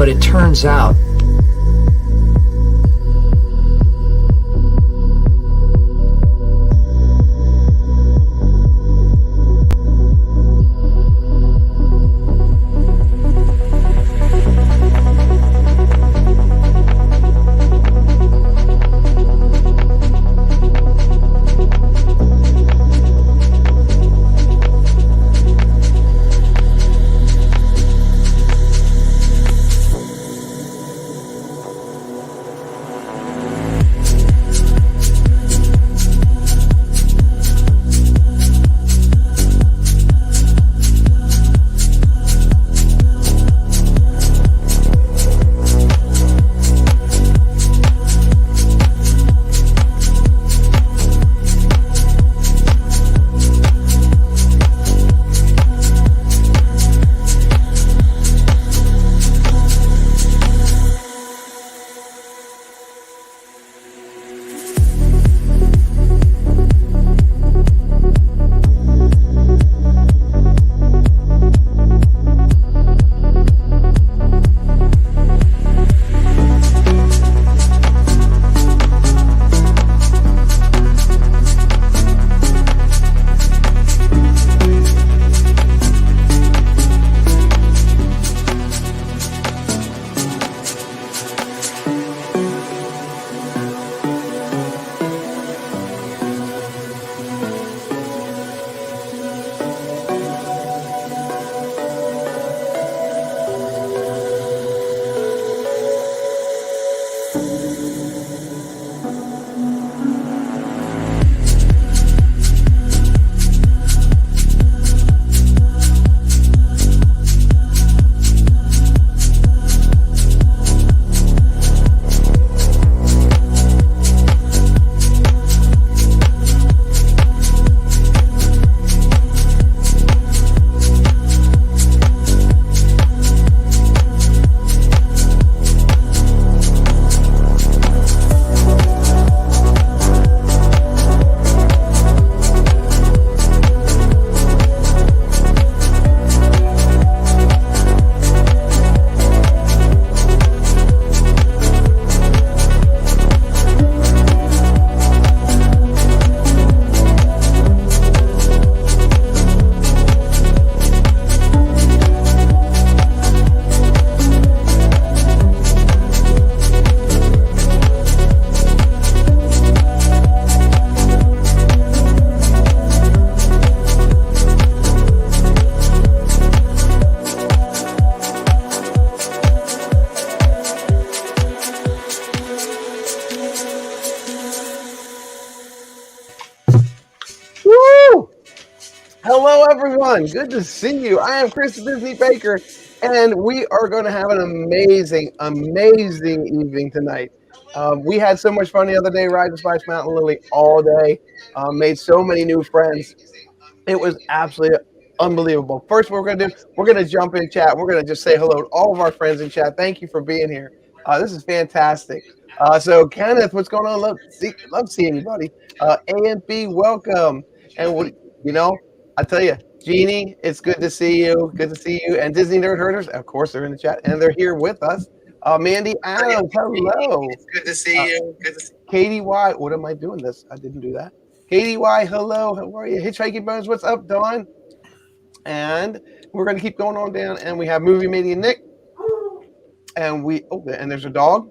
but it turns out Hello, everyone. Good to see you. I am Chris Disney Baker, and we are going to have an amazing evening tonight. We had so much fun the other day riding Splash Mountain Lily all day. Made so many new friends. It was absolutely unbelievable. First, what we're going to do, we're going to jump in chat. We're going to just say hello to all of our friends in chat. Thank you for being here. This is fantastic. So, Kenneth, what's going on? Love seeing you, buddy. A and B, welcome. And I tell you, Jeannie, it's good to see you. Good to see you. And Disney Nerd Herders, of course, they're in the chat and they're here with us. Mandy Adams, hello. It's good to see you. Good to see Katie Y, what am I doing this? I didn't do that. Katie Y, hello. How are you? Hitchhiking Bones, what's up, Dawn? And we're going to keep going on down. And we have Movie Media Nick. And and there's a dog.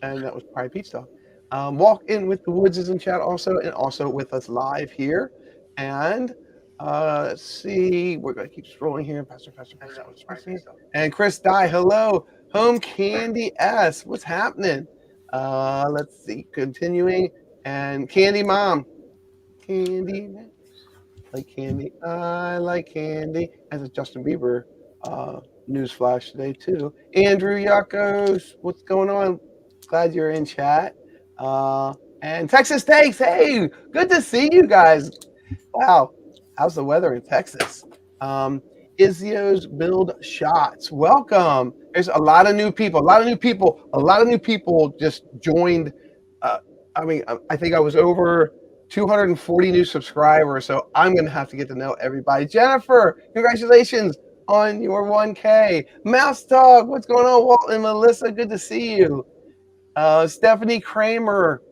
And that was probably Pete's dog. Walk in with the Woods is in chat also, and also with us live here. And let's see, we're going to keep scrolling here. Pastor. And Chris Dye, hello. Home Candy S, what's happening? Let's see, continuing. And Candy Mom. Candy, like candy. I like candy. As a Justin Bieber news flash today, too. Andrew Yakos, what's going on? Glad you're in chat. And Texas Takes, hey, good to see you guys. Wow, how's the weather in Texas? Izio's Build Shots, welcome. There's a lot of new people. A lot of new people just joined. I think I was over 240 new subscribers, so I'm going to have to get to know everybody. Jennifer, congratulations on your 1K. Mouse Dog, what's going on? Walt and Melissa, good to see you. Stephanie Kramer.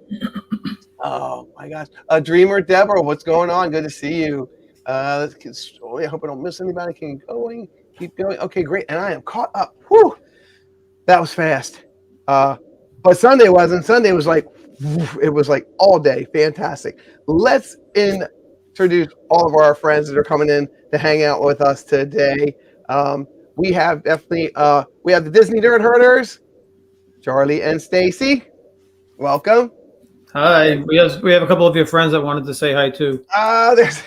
Oh my gosh. Dreamer Deborah, what's going on? Good to see you. Let's get I hope I don't miss anybody. Keep going. Keep going. Okay, great. And I am caught up. Whew. That was fast. But Sunday wasn't. Sunday was like, it was like all day. Fantastic. Let's introduce all of our friends that are coming in to hang out with us today. We have definitely, we have the Disney Dirt Herders, Charlie and Stacy. Welcome. Hi. We have a couple of your friends that wanted to say hi too. There's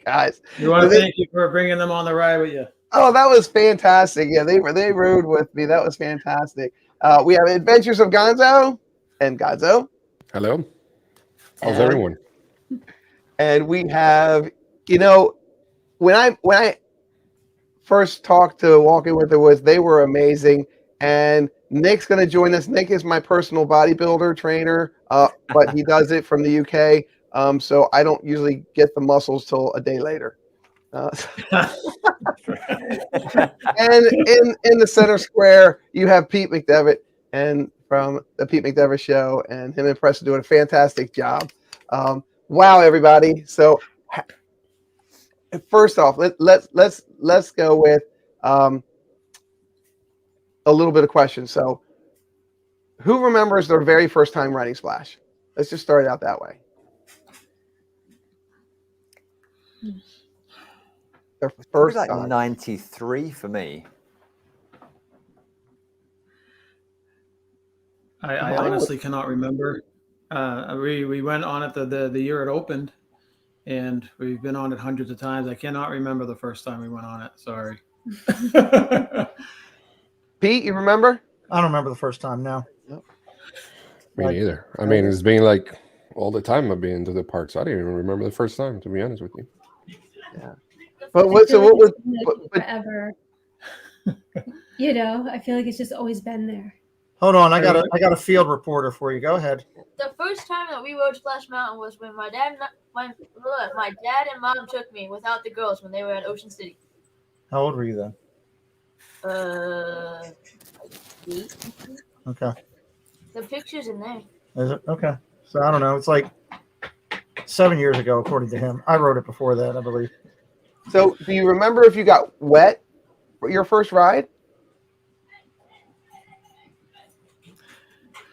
guys. We want to thank you for bringing them on the ride with you. Oh, that was fantastic. Yeah, they rode with me. That was fantastic. We have Adventures of Gonzo and Gonzo. Hello. How's everyone? And we have, when I first talked to Walking with the Woods, they were amazing. And Nick's going to join us. Nick is my personal bodybuilder trainer, but he does it from the UK. So I don't usually get the muscles till a day later. And in the center square, you have Pete McDevitt and from the Pete McDevitt Show, and him and Press are doing a fantastic job. Wow, everybody! So first off, let's go with a little bit of questions. So, who remembers their very first time riding Splash? Let's just start it out that way. Their first like time. 93 for me. I honestly cannot remember. We went on it the year it opened, and we've been on it hundreds of times. I cannot remember the first time we went on it. Sorry. Pete, you remember? I don't remember the first time. No. Nope. Me neither. I mean, it's been like all the time I've been to the parks. I didn't even remember the first time, to be honest with you. Yeah. But what was forever? I feel like it's just always been there. Hold on, I got a field reporter for you. Go ahead. The first time that we rode Splash Mountain was when my dad and mom took me without the girls when they were at Ocean City. How old were you then? 8. Okay. The picture's in there. Is it? Okay. So I don't know. It's like 7 years ago, according to him. I wrote it before that, I believe. So, do you remember if you got wet for your first ride?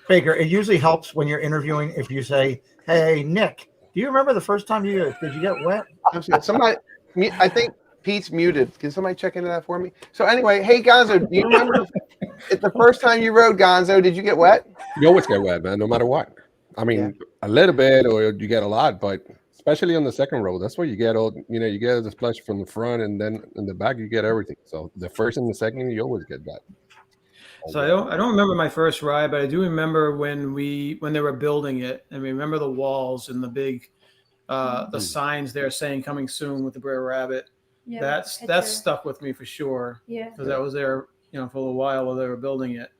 Baker, it usually helps when you're interviewing if you say, "Hey, Nick, do you remember the first time did you get wet?" Somebody, I think Pete's muted. Can somebody check into that for me? So anyway, hey Gonzo, do you remember the first time you rode Gonzo? Did you get wet? You always get wet, man, no matter what. I mean, a little bit, or you get a lot, but especially on the second row, that's where you get all. You get the splash from the front, and then in the back you get everything. So the first and the second, you always get that. So I don't remember my first ride, but I do remember when they were building it, and we remember the walls and the big the signs there saying "Coming soon" with the Brer Rabbit. Yeah, that's stuck with me for sure. Yeah, because I was there, for a little while while they were building it.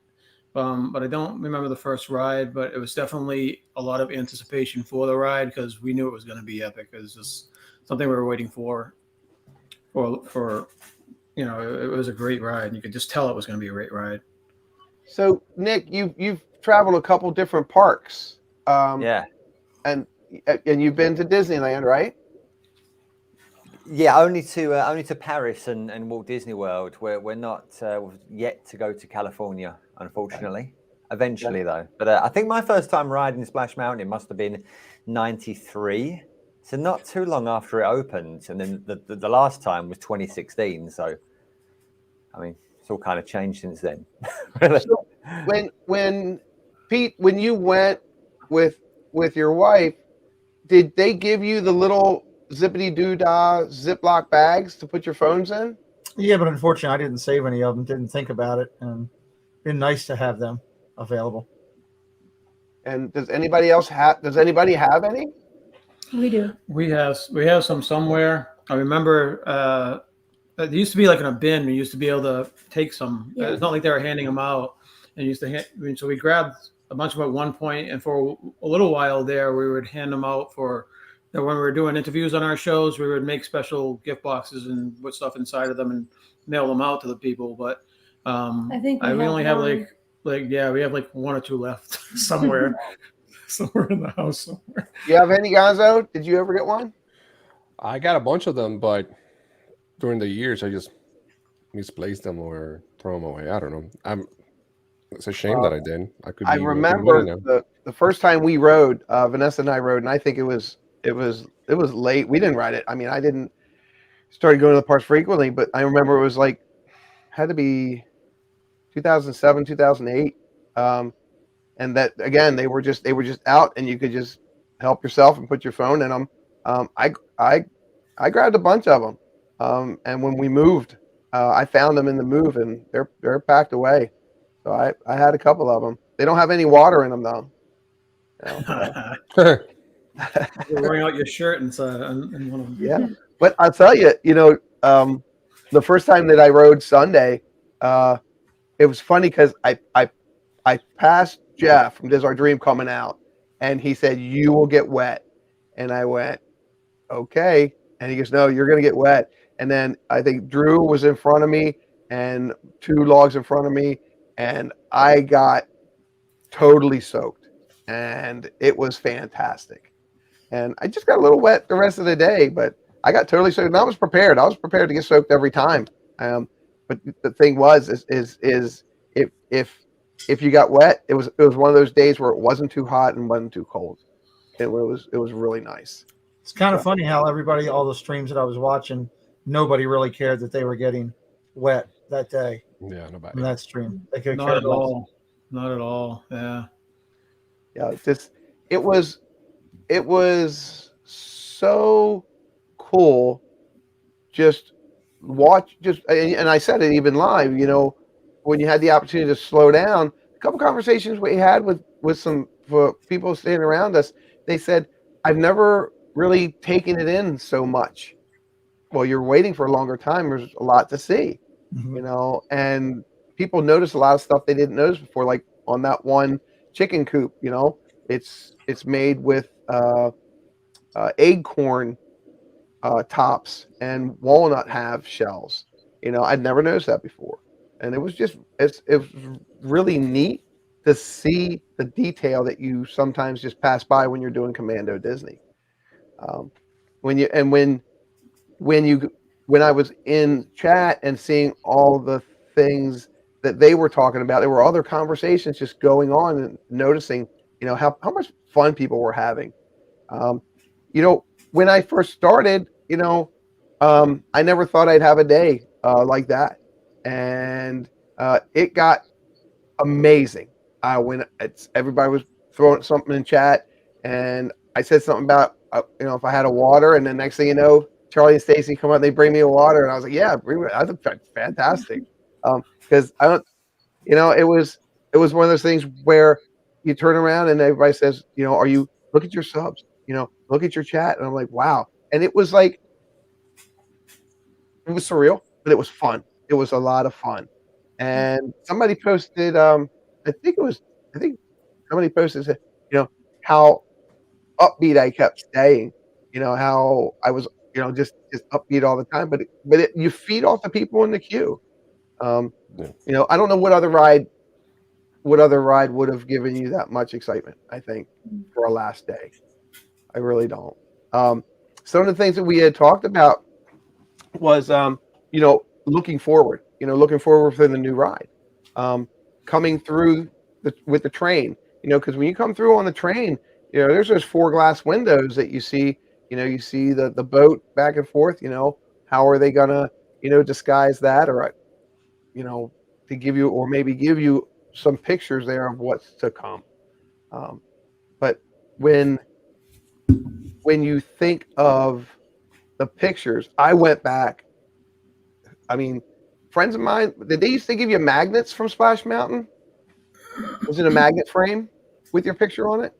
But I don't remember the first ride, but it was definitely a lot of anticipation for the ride because we knew it was going to be epic. It was just something we were waiting for. It was a great ride. You could just tell it was going to be a great ride. So Nick, you've traveled a couple different parks. Yeah. And you've been to Disneyland, right? Yeah, only to Paris and Walt Disney World. We're not yet to go to California, unfortunately. Eventually, though. But I think my first time riding Splash Mountain must have been 93. So not too long after it opened. And then the last time was 2016. So, I mean, it's all kind of changed since then. Really. So when Pete, when you went with your wife, did they give you the little zippity-doo-dah Ziploc bags to put your phones in? Yeah, but unfortunately, I didn't save any of them. Didn't think about it, and been nice to have them available. And does anybody have any? We do. We have some somewhere. I remember it used to be like in a bin. We used to be able to take some. Yeah. It's not like they were handing them out. And so we grabbed a bunch of them at one point, and for a little while there, we would hand them out for that when we were doing interviews on our shows, we would make special gift boxes and put stuff inside of them and mail them out to the people. But I think we we have only have one. we have like 1 or 2 left somewhere, somewhere in the house somewhere. You have any, Gonzo? Did you ever get one? I got a bunch of them, but during the years, I just misplaced them or throw them away. I don't know. It's a shame that I did. I could. I Be making remember money now. the first time we rode, Vanessa and I rode, and I think it was late. We didn't ride it. I mean, I didn't started going to the parks frequently, but I remember it was like had to be 2007, 2008, and that again they were just out, and you could just help yourself and put your phone in them. I grabbed a bunch of them, and when we moved, I found them in the move, and they're packed away. So I had a couple of them. They don't have any water in them though. You're wearing out your shirt inside in one of them. Yeah, but I'll tell you, the first time that I rode Sunday, it was funny because I passed Jeff from Does Our Dream coming out, and he said, "You will get wet," and I went, "Okay," and he goes, "No, you're gonna get wet." And then I think Drew was in front of me, and 2 logs in front of me, and I got totally soaked, and it was fantastic. And I just got a little wet the rest of the day, but I got totally soaked. And I was prepared. I was prepared to get soaked every time. But the thing was, is if you got wet, it was one of those days where it wasn't too hot and wasn't too cold. It was really nice. It's kind of funny how everybody, all the streams that I was watching, nobody really cared that they were getting wet that day. Yeah, nobody. In that stream, they could Not care at less. all. Not at all. Yeah. Yeah, it was so cool. Just watch, and I said it even live. When you had the opportunity to slow down, a couple conversations we had with some people standing around us, they said, "I've never really taken it in so much." Well, you're waiting for a longer time. There's a lot to see, and people notice a lot of stuff they didn't notice before, like on that one chicken coop. It's made with acorn tops and walnut half shells. I'd never noticed that before, and it was really neat to see the detail that you sometimes just pass by when you're doing Commando Disney. When I was in chat and seeing all the things that they were talking about, there were other conversations just going on, and noticing, how much fun people were having. When I first started, I never thought I'd have a day like that, and it got amazing. When everybody was throwing something in chat, and I said something about if I had a water, and the next thing you know, Charlie and Stacy come out and they bring me a water, and I was like, yeah, bring me. I think that's fantastic, because I don't, it was one of those things where you turn around and everybody says, are you, look at your subs, look at your chat, and I'm like, wow, and it was like, it was surreal, but it was fun. It was a lot of fun, and somebody posted, I think somebody posted, how upbeat I kept staying, how I was, just upbeat all the time, but you feed off the people in the queue. I don't know what other ride would have given you that much excitement, I think, for a last day. I really don't. Some of the things that we had talked about was, looking forward for the new ride, coming through with the train, because when you come through on the train, there's those 4 glass windows that you see, you see the boat back and forth, how are they gonna, disguise that, or, to give you, or maybe give you some pictures there of what's to come. But when you think of the pictures, I went back. I mean, friends of mine, did they used to give you magnets from Splash Mountain? Was it a magnet frame with your picture on it?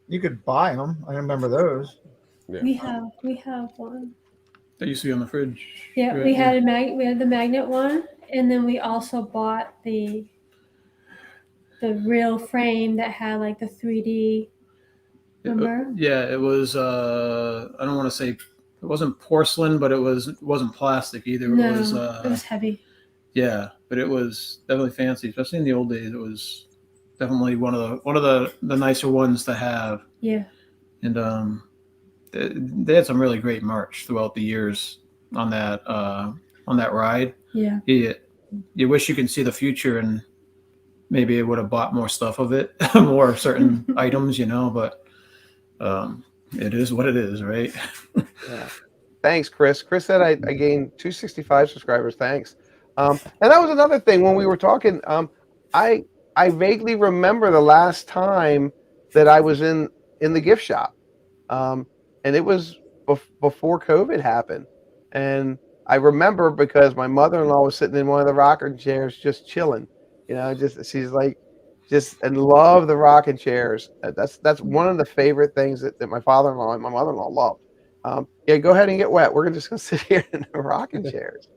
You could buy them. I remember those. Yeah. We have one. That used to be on the fridge. Yeah, Right, we had the magnet one, and then we also bought the real frame that had like the 3D Remember? Yeah, it was. I don't want to say it wasn't porcelain, but it wasn't plastic either. No, It was. it was heavy. Yeah, but it was definitely fancy, especially in the old days. It was definitely one of the nicer ones to have, Yeah. and they had some really great merch throughout the years on that ride. Yeah. You wish you could see the future, and maybe it would have bought more stuff of it, more certain items, but it is what it is, right? Yeah. Thanks, Chris. Chris said I gained 265 subscribers. Thanks. And that was another thing when we were talking. I vaguely remember the last time that I was in the gift shop, and it was before COVID happened. And I remember because my mother-in-law was sitting in one of the rocking chairs, just chilling. She's like, just and love the rocking chairs. That's one of the favorite things that my father-in-law and my mother-in-law loved. Yeah, go ahead and get wet. We're just gonna sit here in the rocking chairs,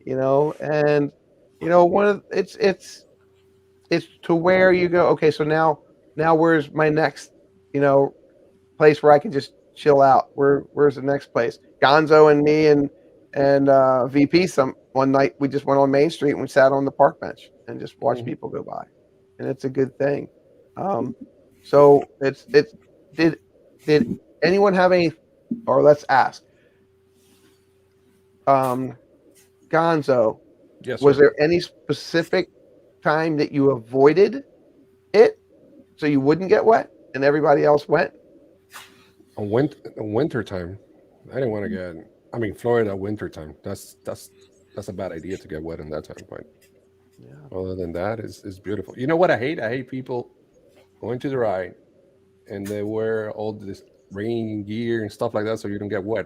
and one of it's to where you go. Okay, so now where's my next, place where I can just chill out? Where's the next place? Gonzo and me and VP one night we just went on Main Street and we sat on the park bench and just watched people go by, and it's a good thing. So did anyone have any? Or let's ask, Gonzo, Yes, was sir. there any specific time that you avoided it so you wouldn't get wet and everybody else went? A winter time, I didn't want to get. I mean, Florida winter time. That's a bad idea to get wet in that time. But other than that, is beautiful. You know what I hate? I hate people going to the ride and they wear all this rain gear and stuff like that so you don't get wet.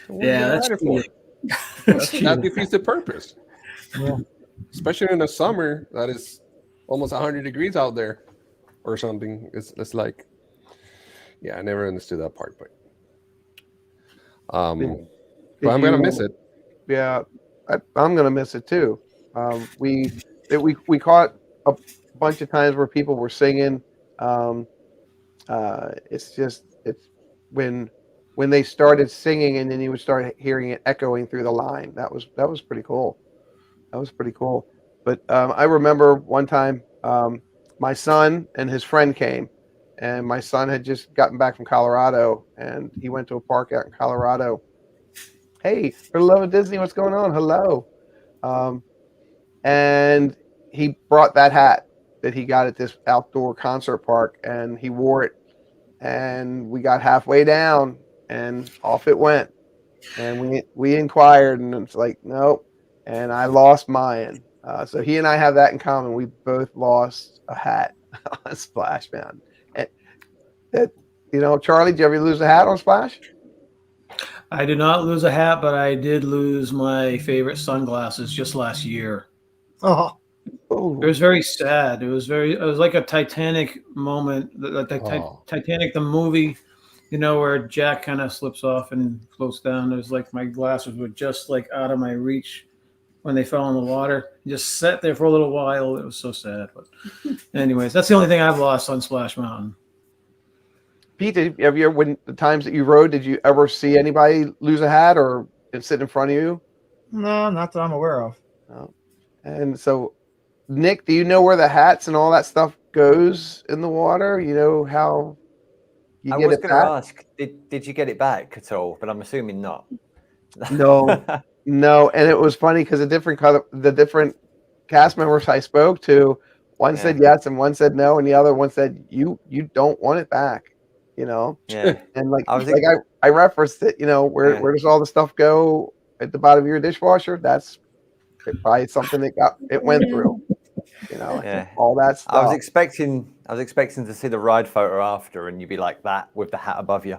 So Yeah, that's for? That defeats the purpose. Yeah. Especially in the summer, that is almost 100 degrees out there or something. It's like, yeah, I never understood that part, but but I'm gonna miss it. Yeah, I'm gonna miss it too. We caught a bunch of times where people were singing. It's when they started singing and then you would start hearing it echoing through the line. That was pretty cool. That was pretty cool. But I remember one time my son and his friend came, and my son had just gotten back from Colorado, and he went to a park out in Colorado. Hey, for the love of Disney, what's going on? Hello. And he brought that hat that he got at this outdoor concert park, and he wore it. And we got halfway down, and off it went. And we inquired, and it's like, nope. And I lost mine. So he and I have that in common. We both lost a hat on Splash Mountain. Charlie, did you ever lose a hat on Splash? I did not lose a hat, but I did lose my favorite sunglasses just last year. Oh, It was very sad. It was like a Titanic moment. Titanic, the movie, where Jack kind of slips off and floats down. It was like my glasses were just like out of my reach when they fell in the water. Just sat there for a little while. It was so sad. But anyways, that's the only thing I've lost on Splash Mountain. Pete, when the times that you rode, did you ever see anybody lose a hat or sit in front of you? no, not that I'm aware of. No. And so, Nick, do you know where the hats and all that stuff goes in the water? You know how you I get was it going to back? ask, did you get it back at all? But I'm assuming not. No. And it was funny because the different cast members I spoke to, one said yes and one said no, and the other one said you don't want it back. Yeah. And I referenced it. Where does all the stuff go at the bottom of your dishwasher? That's probably something that went through. All that stuff. I was expecting to see the ride photo after, and you'd be like that with the hat above you,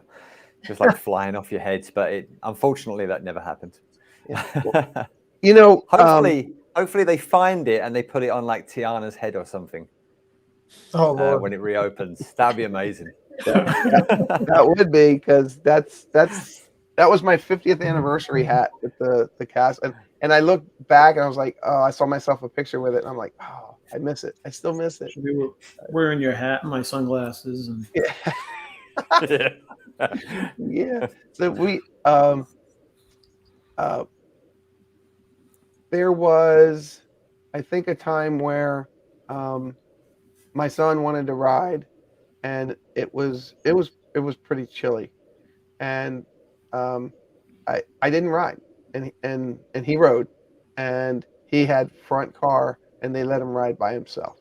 just like flying off your head. But unfortunately, that never happened. Yeah. Hopefully they find it and they put it on like Tiana's head or something. Oh Lord. When it reopens, that'd be amazing. That would be, because that was my 50th anniversary hat with the cast, and I looked back and I was like, oh, I saw myself a picture with it, and I'm like, oh, I miss it. I still miss it. We were wearing your hat and my sunglasses, and Yeah. So we there was, I think, a time where my son wanted to ride, and it was pretty chilly, and I didn't ride, and he rode, and he had front car, and they let him ride by himself.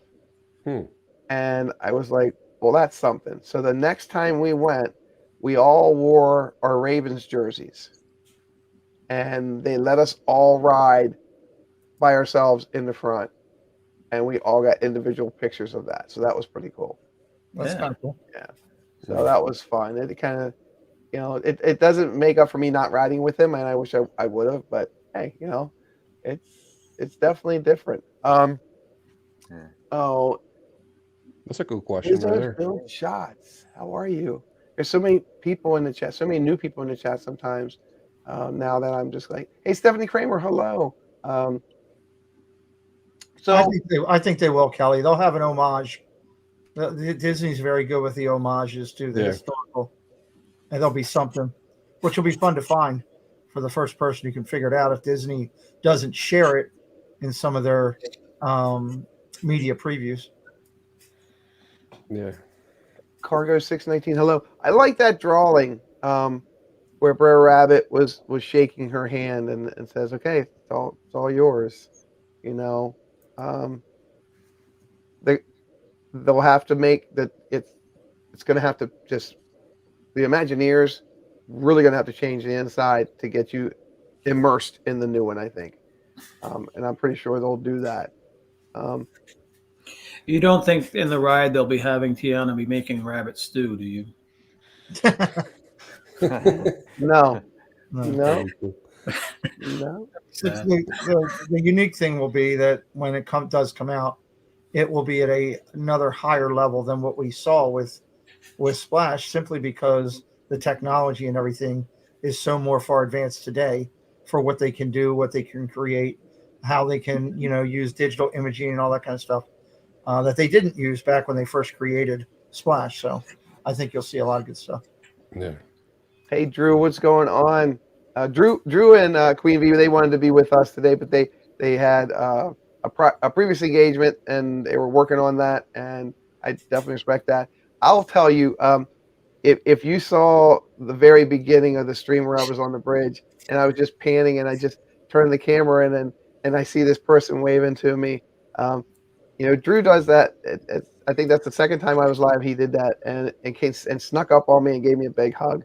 Hmm. And I was like, well, that's something. So the next time we went, we all wore our Ravens jerseys, and they let us all ride by ourselves in the front, and we all got individual pictures of that. So that was pretty cool. That's Yeah. kind of cool. Yeah. So that was fun. It kind of, it doesn't make up for me not riding with him, and I wish I would have, but hey, it's definitely different. Yeah. Oh, That's a good question right there. Build shots. How are you? There's so many people in the chat, so many new people in the chat sometimes. Now that I'm just like, hey, Stephanie Kramer, hello. So I think they will, Kelly. They'll have an homage. Disney's very good with the homages to the historical, and there'll be something, which will be fun to find for the first person who can figure it out if Disney doesn't share it in some of their media previews. Yeah. Cargo 619, hello. I like that drawing where Brer Rabbit was shaking her hand and says, "Okay, it's all yours." They'll have to make that. It's going to have to just, the Imagineers really going to have to change the inside to get you immersed in the new one, I think, and I'm pretty sure they'll do that. You don't think in the ride they'll be having Tiana be making rabbit stew, do you? No. The unique thing will be that when it does come out, it will be at another higher level than what we saw with Splash, simply because the technology and everything is so more far advanced today for what they can do, what they can create, how they can use digital imaging and all that kind of stuff that they didn't use back when they first created Splash. So I think you'll see a lot of good stuff. Yeah. Hey, Drew, what's going on? Drew and Queen Bee, they wanted to be with us today, but they had a previous engagement, and they were working on that, and I definitely respect that. I'll tell you, if you saw the very beginning of the stream where I was on the bridge and I was just panning, and I just turned the camera in, and I see this person waving to me. Drew does that. I think that's the second time I was live. He did that and snuck up on me and gave me a big hug.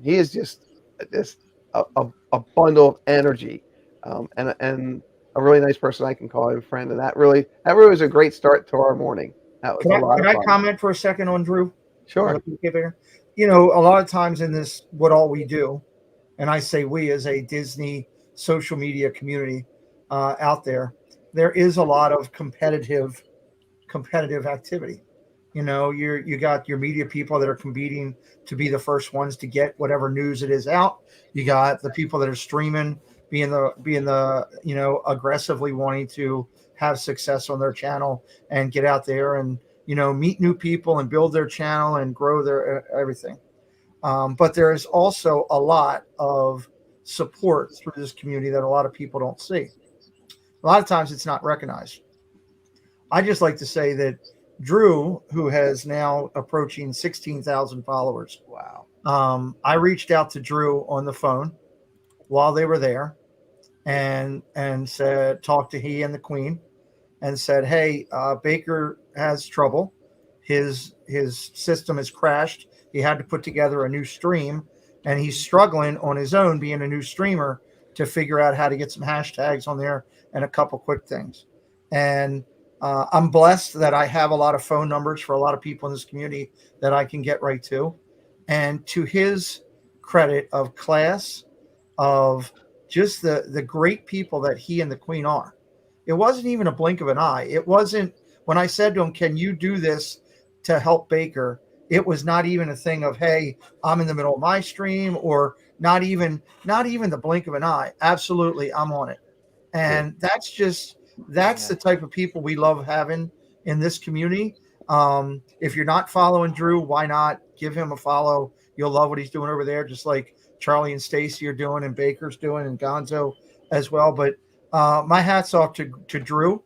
He is just a bundle of energy, and a really nice person I can call him a friend. And that really was a great start to our morning. That was a lot of fun. Can I comment for a second on Drew? Sure. A lot of times in this, what all we do, and I say we as a Disney social media community out there is a lot of competitive activity. You got your media people that are competing to be the first ones to get whatever news it is out. You got the people that are streaming, being the aggressively wanting to have success on their channel and get out there and meet new people and build their channel and grow their everything. But there is also a lot of support through this community that a lot of people don't see. A lot of times it's not recognized. I just like to say that Drew, who has now approaching 16,000 followers. Wow. I reached out to Drew on the phone while they were there and talked to he and the Queen and said, hey, Baker has trouble. His system has crashed. He had to put together a new stream, and he's struggling on his own, being a new streamer, to figure out how to get some hashtags on there and a couple quick things. And I'm blessed that I have a lot of phone numbers for a lot of people in this community that I can get right to. And to his credit of class, of just the great people that he and the Queen are, it wasn't even a blink of an eye. It wasn't, when I said to him, can you do this to help Baker? It was not even a thing of, hey, I'm in the middle of my stream, or not even the blink of an eye. Absolutely, I'm on it. And that's the type of people we love having in this community. If you're not following Drew, why not give him a follow. You'll love what he's doing over there, just like Charlie and Stacy are doing, and Baker's doing, and Gonzo as well. But my hat's off to Drew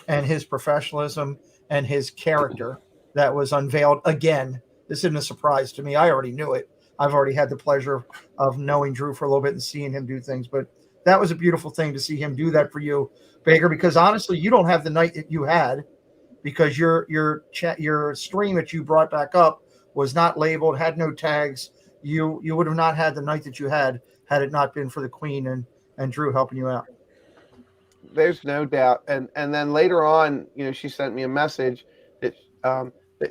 and his professionalism and his character that was unveiled again. This isn't a surprise to me. I already knew it. I've already had the pleasure of knowing Drew for a little bit and seeing him do things, but that was a beautiful thing to see him do that for you, Baker, because honestly, you don't have the night that you had because your stream that you brought back up was not labeled, had no tags. You would have not had the night that you had it not been for the Queen and Drew helping you out. There's no doubt. And then later on, she sent me a message that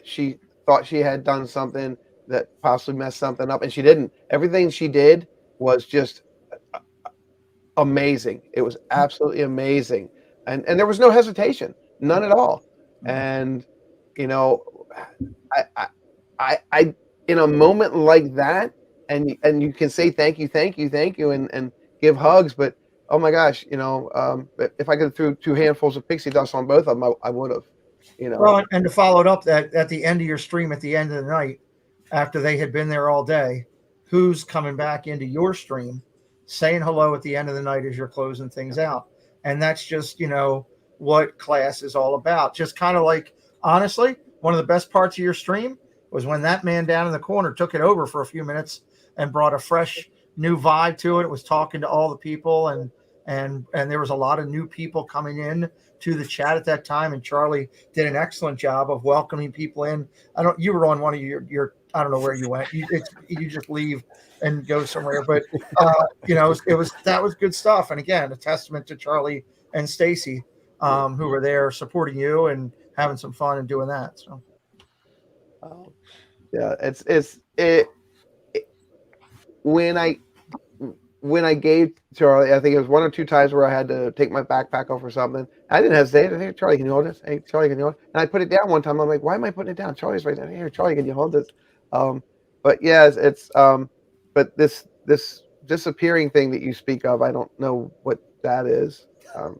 she thought she had done something that possibly messed something up, and she didn't. Everything she did was just amazing. It was absolutely amazing. And there was no hesitation, none at all. And I in a moment like that, and you can say thank you and give hugs, but oh my gosh, if I could throw 2 handfuls of pixie dust on both of them, I would have. Well, and to follow it up, that at the end of your stream, at the end of the night, after they had been there all day, who's coming back into your stream, saying hello at the end of the night as you're closing things out? And that's just what class is all about. Just kind of like, honestly, one of the best parts of your stream was when that man down in the corner took it over for a few minutes and brought a fresh new vibe to it. It was talking to all the people, and there was a lot of new people coming in to the chat at that time, and Charlie did an excellent job of welcoming people in. You were on one of your I don't know where you went. You just leave and go somewhere, but that was good stuff. And again, a testament to Charlie and Stacy, who were there supporting you and having some fun and doing that. So, yeah, when I gave Charlie, I think it was 1 or 2 times where I had to take my backpack off or something. I didn't hesitate. Hey, Charlie, can you hold this? Hey, Charlie, can you hold it? And I put it down one time. I'm like, why am I putting it down? Charlie's right there. Hey, Charlie, can you hold this? But yeah, but this disappearing thing that you speak of, I don't know what that is.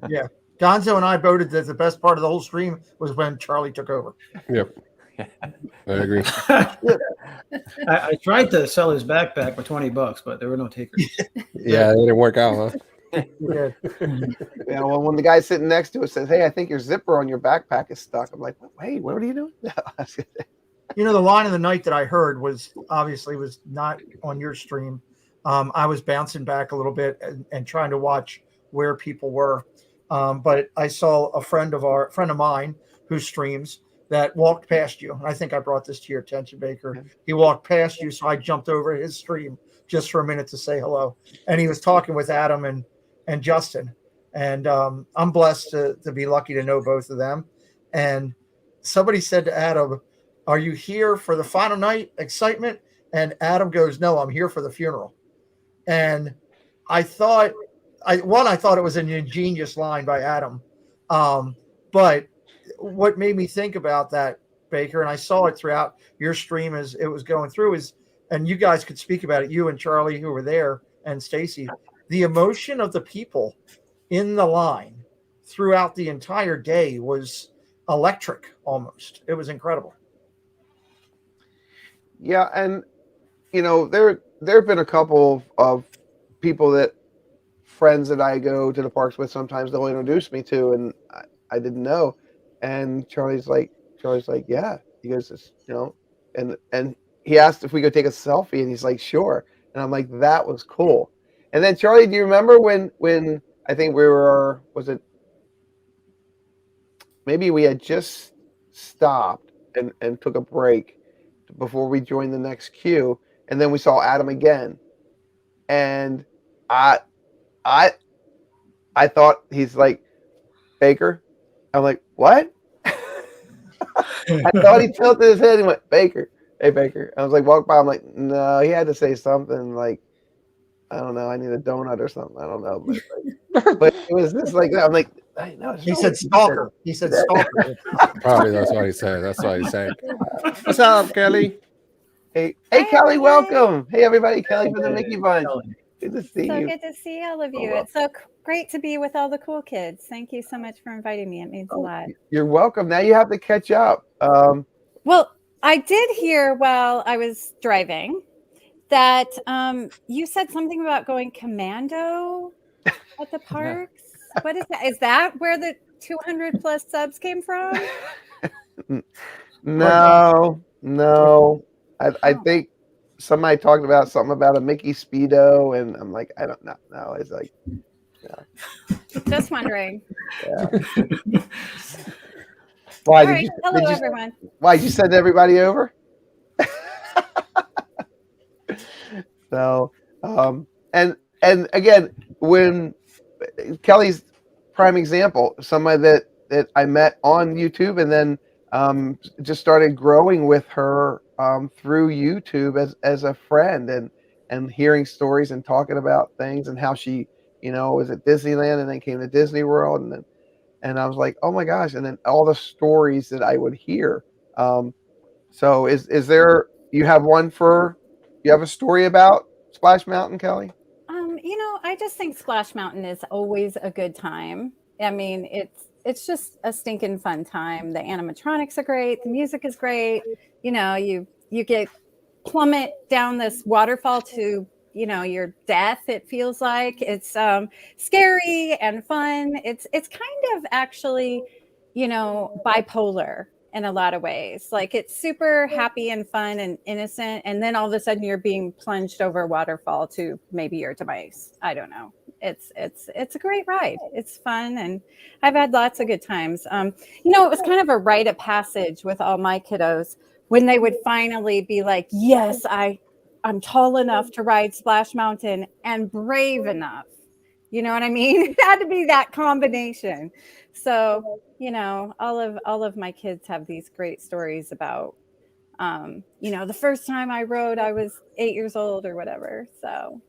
Yeah. Gonzo and I voted that the best part of the whole stream was when Charlie took over. Yep. I agree. I tried to sell his backpack for $20, but there were no takers. Yeah, it didn't work out, huh? Yeah, well, when the guy sitting next to us says, "Hey, I think your zipper on your backpack is stuck," I'm like, "Wait, what are you doing?" The line of the night that I heard was not on your stream. I was bouncing back a little bit and trying to watch where people were, but I saw a friend of mine who streams that walked past you. I think I brought this to your attention, Baker. He walked past you, so I jumped over his stream just for a minute to say hello. And he was talking with Adam and Justin. And I'm blessed to be lucky to know both of them. And somebody said to Adam, "Are you here for the final night excitement?" And Adam goes, "No, I'm here for the funeral." And I thought it was an ingenious line by Adam. But what made me think about that, Baker, and I saw it throughout your stream as it was going through, and you guys could speak about it, you and Charlie who were there and Stacy, the emotion of the people in the line throughout the entire day was electric almost. It was incredible. Yeah, and there have been a couple of people friends that I go to the parks with, sometimes they'll introduce me to, and I didn't know. And Charlie's like, yeah. He goes, and he asked if we could take a selfie, and he's like, sure. And I'm like, that was cool. And then Charlie, do you remember when I think maybe we had just stopped and took a break before we joined the next queue, and then we saw Adam again, and I thought he's like, Baker. I'm like, what? I thought he tilted his head and went, Baker. Hey, Baker. I was like, walk by. I'm like, no, he had to say something like, I don't know, I need a donut or something. I don't know. But it was just like that. I'm like, I know. He said stalker. He said stalker. Probably that's what he said. That's what he said. What's up, Kelly? Hey, Kelly, welcome. Hey, everybody. Kelly from the Mickey Bunch. Good to see you. So good to see all of you. It's so great to be with all the cool kids. Thank you so much for inviting me. It means a lot. You're welcome. Now you have to catch up. Well, I did hear while I was driving that you said something about going commando at the parks. What is that? Is that where the 200 plus subs came from? No. I Oh. think somebody talked about something about a Mickey Speedo, and I'm like, I don't know. No, it's like, Just wondering. yeah. Why All did right. you? Hello, Did you? everyone. Why did you send everybody over? So, and again, when Kelly's prime example, somebody that I met on YouTube, and then just started growing with her through YouTube as a friend, and hearing stories and talking about things, and how she, was at Disneyland and then came to Disney World, and I was like, oh my gosh, and then all the stories that I would hear. So is there, you have a story about Splash Mountain, Kelly? I just think Splash Mountain is always a good time. I mean, it's just a stinking fun time. The animatronics are great. The music is great. You get plummet down this waterfall to your death. It feels like it's scary and fun. It's kind of actually bipolar in a lot of ways. Like it's super happy and fun and innocent, and then all of a sudden you're being plunged over a waterfall to maybe your demise. I don't know. It's a great ride. It's fun, and I've had lots of good times. It was kind of a rite of passage with all my kiddos when they would finally be like, yes, I'm tall enough to ride Splash Mountain and brave enough. You know what I mean? It had to be that combination. So, all of my kids have these great stories about, the first time I rode, I was 8 years old or whatever. So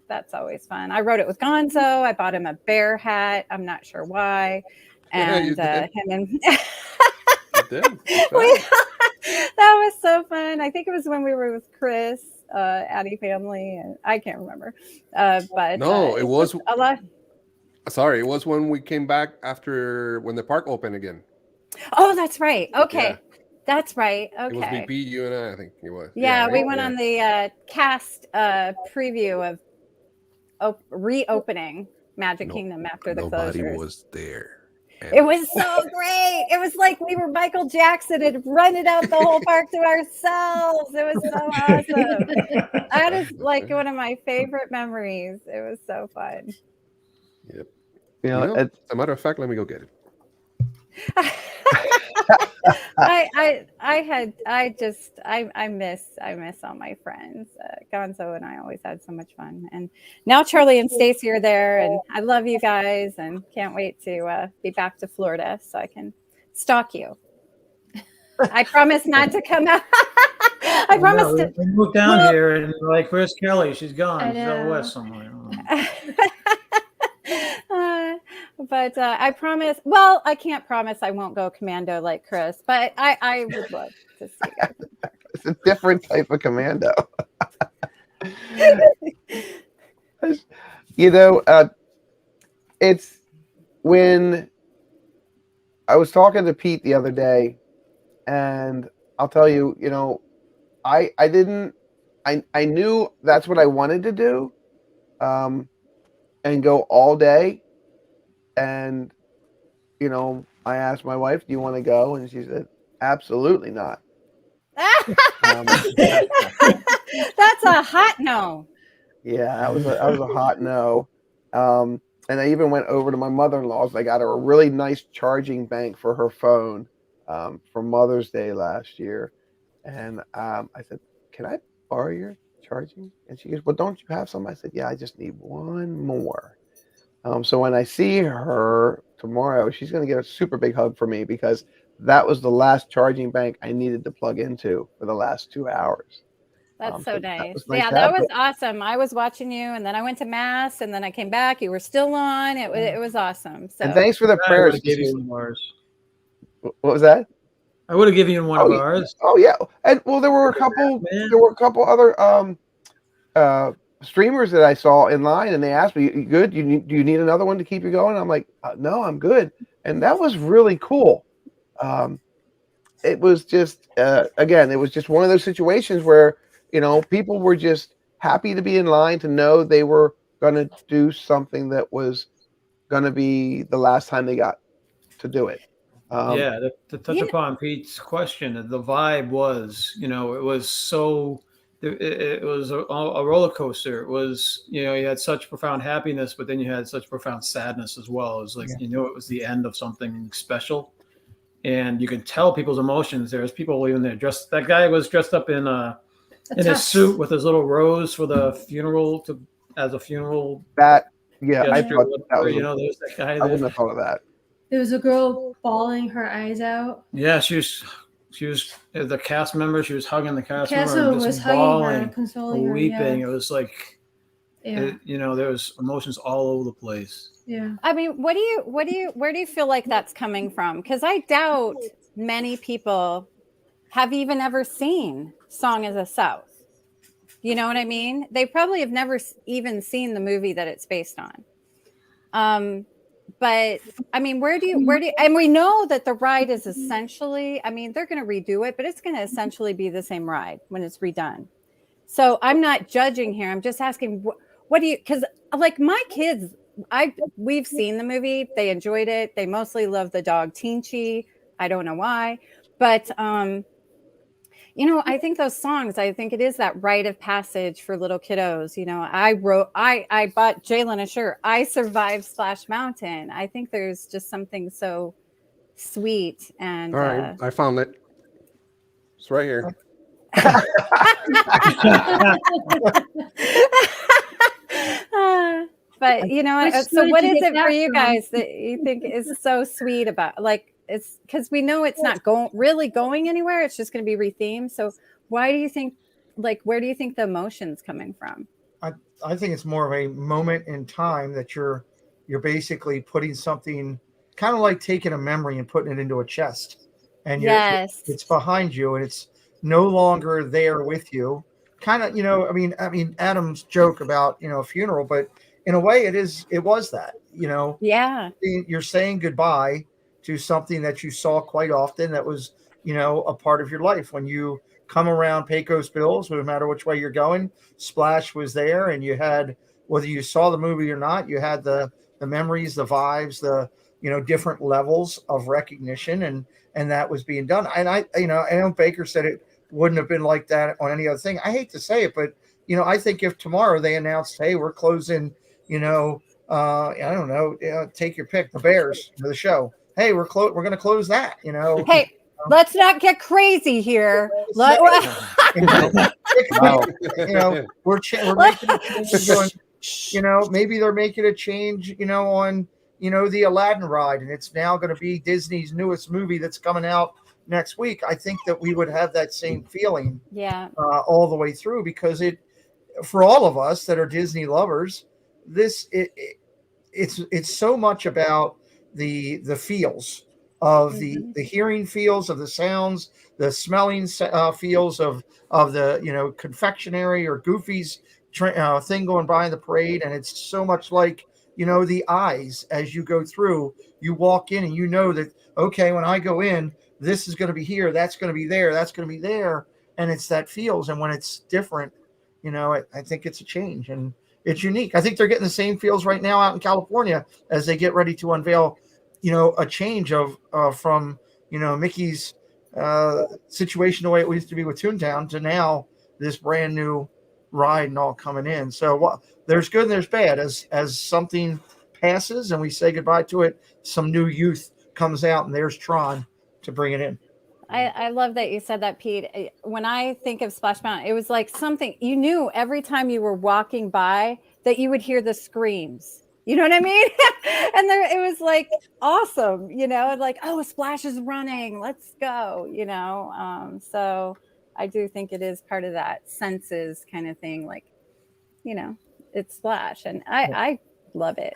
that's always fun. I rode it with Gonzo. I bought him a bear hat. I'm not sure why. And him and that was so fun. I think it was when we were with Chris, Addie family, and I can't remember. But no, it was a lot. Sorry, it was when we came back after when the park opened again. Oh, that's right. Okay. Yeah. That's right. Okay. It was BP, you and I think it was. Yeah, right? we went on the cast preview of reopening Magic Kingdom after the closures. Nobody was there. It was so great. It was like we were Michael Jackson and rented out the whole park to ourselves. It was so awesome. That is like one of my favorite memories. It was so fun. Yep. As a matter of fact, let me go get it. I miss all my friends. Gonzo and I always had so much fun, and now Charlie and Stacy are there, and I love you guys, and can't wait to be back to Florida so I can stalk you. I promise not to come out. I promise to. We moved down here, and like, where's Kelly? She's gone. She's out west somewhere. But I promise. Well, I can't promise I won't go commando like Chris, but I would love to see you. It's a different type of commando. It's when I was talking to Pete the other day, and I'll tell you, I knew that's what I wanted to do, and go all day. And, I asked my wife, do you want to go? And she said, absolutely not. That's a hot no. Yeah, that was a hot no. And I even went over to my mother-in-law's. I got her a really nice charging bank for her phone for Mother's Day last year. And I said, can I borrow your charging? And she goes, well, don't you have some? I said, yeah, I just need one more. So when I see her tomorrow, she's going to get a super big hug for me, because that was the last charging bank I needed to plug into for the last 2 hours. That's so nice. That that was awesome. I was watching you, and then I went to mass, and then I came back. You were still on. It was awesome. So. And thanks for the prayers. What was that? I would have given you one of ours. Oh yeah, and well, there were a couple other streamers that I saw in line, and they asked me, "You good? Do you need another one to keep you going?" I'm like, "No, I'm good." And that was really cool. it was just again, it was just one of those situations where people were just happy to be in line to know they were going to do something that was going to be the last time they got to do it. Yeah, to touch upon Pete's question, the vibe was, it was so, it was a roller coaster. It was, you had such profound happiness, but then you had such profound sadness as well. It was like, it was the end of something special. And you can tell people's emotions. There's people even there dressed, that guy was dressed up in his suit with his little rose for the funeral as a funeral. I thought that was, there's that guy I there. wouldn't have thought of that. There was a girl bawling her eyes out. Yeah, she was the cast member. She was hugging the cast Cast member, member was just bawling, hugging her, consoling her. weeping. Yeah. It was like, there was emotions all over the place. Yeah. I mean, where do you feel like that's coming from? Because I doubt many people have even ever seen Song of the South. You know what I mean? They probably have never even seen the movie that it's based on. But I mean, where do you, and we know that the ride is essentially, I mean, they're going to redo it, but it's going to essentially be the same ride when it's redone. So I'm not judging here. I'm just asking, what do you, because like my kids, we've seen the movie. They enjoyed it. They mostly love the dog Teenchi. I don't know why, but I think those songs, I think it is that rite of passage for little kiddos. I bought Jalen a shirt. I survived Splash Mountain. I think there's just something so sweet and. All right, I found it. It's right here. But so what is it for you guys that you think is so sweet about, like, it's because we know it's not really going anywhere. It's just going to be rethemed. So why do you think, like, where do you think the emotion's coming from? I think it's more of a moment in time that you're basically putting something kind of like taking a memory and putting it into a chest, and it's behind you and it's no longer there with you. Kind of, I mean, Adam's joke about, a funeral, but in a way it was that, Yeah. You're saying goodbye to something that you saw quite often that was, a part of your life. When you come around Pecos Bills, no matter which way you're going, Splash was there, and you had, whether you saw the movie or not, you had the memories, the vibes, the, different levels of recognition, and that was being done. And I know Baker said it wouldn't have been like that on any other thing. I hate to say it, but, I think if tomorrow they announced, hey, we're closing, I don't know, take your pick, the Bears for the show. Hey, we're going to close that, Hey, let's not get crazy here. We're making a change on, maybe they're making a change, on, the Aladdin ride, and it's now going to be Disney's newest movie that's coming out next week. I think that we would have that same feeling, all the way through, because for all of us that are Disney lovers, it's so much about the feels of the hearing feels of the sounds, the smelling feels of the confectionery or Goofy's thing going by in the parade. And it's so much like the eyes as you go through. You walk in and that, okay, when I go in, this is going to be here, that's going to be there, that's going to be there, and it's that feels. And when it's different, I think it's a change and it's unique. I think they're getting the same feels right now out in California as they get ready to unveil, a change of from, Mickey's situation, the way it used to be with Toontown, to now this brand new ride and all coming in. So there's good and there's bad. As something passes and we say goodbye to it, some new youth comes out, and there's Tron to bring it in. I love that you said that, Pete. When I think of Splash Mountain, it was like something you knew every time you were walking by that you would hear the screams. You know what I mean? And it was like awesome, like, oh, Splash is running, let's go, so I do think it is part of that senses kind of thing, like, it's Splash, and I love it.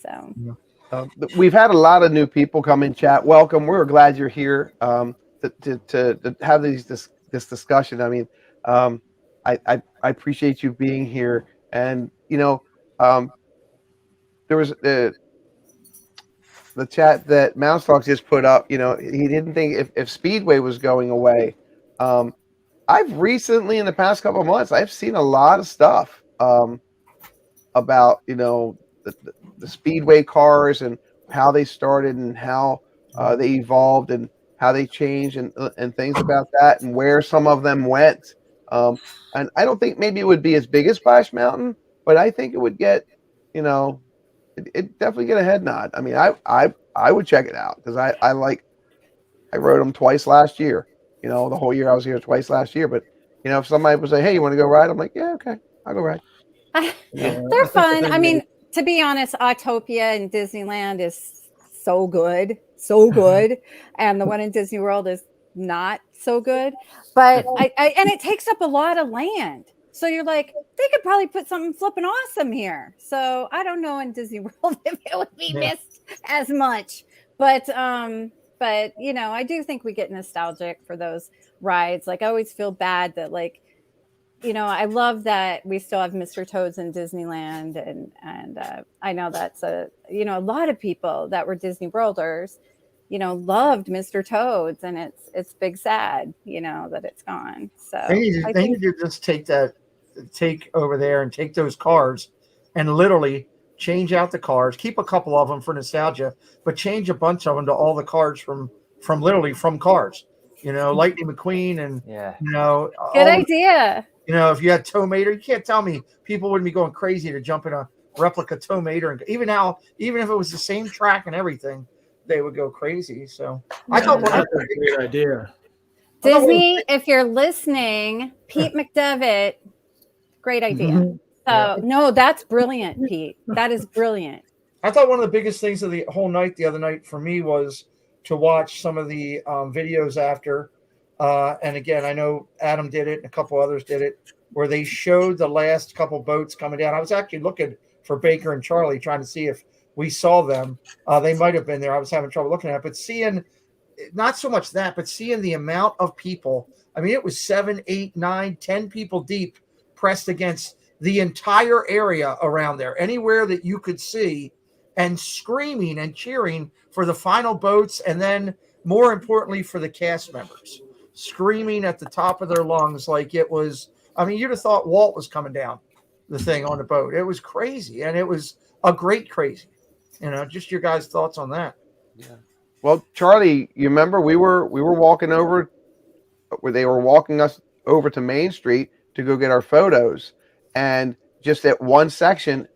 So we've had a lot of new people come in chat. Welcome. We're glad you're here to have this discussion. I mean, I appreciate you being here, and there was the chat that Mouse Talks just put up, he didn't think if Speedway was going away. I've recently, in the past couple of months, I've seen a lot of stuff about the Speedway cars and how they started and how they evolved and how they changed and things about that and where some of them went. And I don't think maybe it would be as big as Splash Mountain, but I think it would get, it definitely get a head nod. I mean, I would check it out because I rode them twice last year. The whole year I was here twice last year. But if somebody was like, "Hey, you want to go ride?" I'm like, "Yeah, okay, I'll go ride." They're fun. I mean, to be honest, Autopia in Disneyland is so good, and the one in Disney World is not so good. But and it takes up a lot of land. So you're like, they could probably put something flipping awesome here. So I don't know in Disney World if it would be missed as much. But I do think we get nostalgic for those rides. Like I always feel bad that I love that we still have Mr. Toad's in Disneyland, and I know that's a lot of people that were Disney Worlders, loved Mr. Toad's, and it's big sad, that it's gone. So they need to just take over there and take those cars and literally change out the cars, keep a couple of them for nostalgia, but change a bunch of them to all the cars from Cars. Lightning McQueen and good idea. If you had Tow Mater, you can't tell me people wouldn't be going crazy to jump in a replica Tow Mater. And even if it was the same track and everything, they would go crazy. So I thought that's a great idea. Disney, if you're listening, Pete McDevitt, great idea. So no, that's brilliant, Pete. That is brilliant. I thought one of the biggest things of the whole night the other night for me was to watch some of the videos after. And again, I know Adam did it and a couple others did it, where they showed the last couple boats coming down. I was actually looking for Baker and Charlie, trying to see if we saw them. They might have been there. I was having trouble looking at it, but seeing not so much that, but seeing the amount of people. I mean, it was 7, 8, 9, 10 people deep pressed against the entire area around there, anywhere that you could see, and screaming and cheering for the final boats. And then more importantly, for the cast members, screaming at the top of their lungs like it was. I mean, you'd have thought Walt was coming down the thing on the boat. It was crazy, and it was a great crazy. Just your guys' thoughts on that. Yeah. Well, Charlie, you remember we were walking over, where they were walking us over to Main Street to go get our photos, and just at one section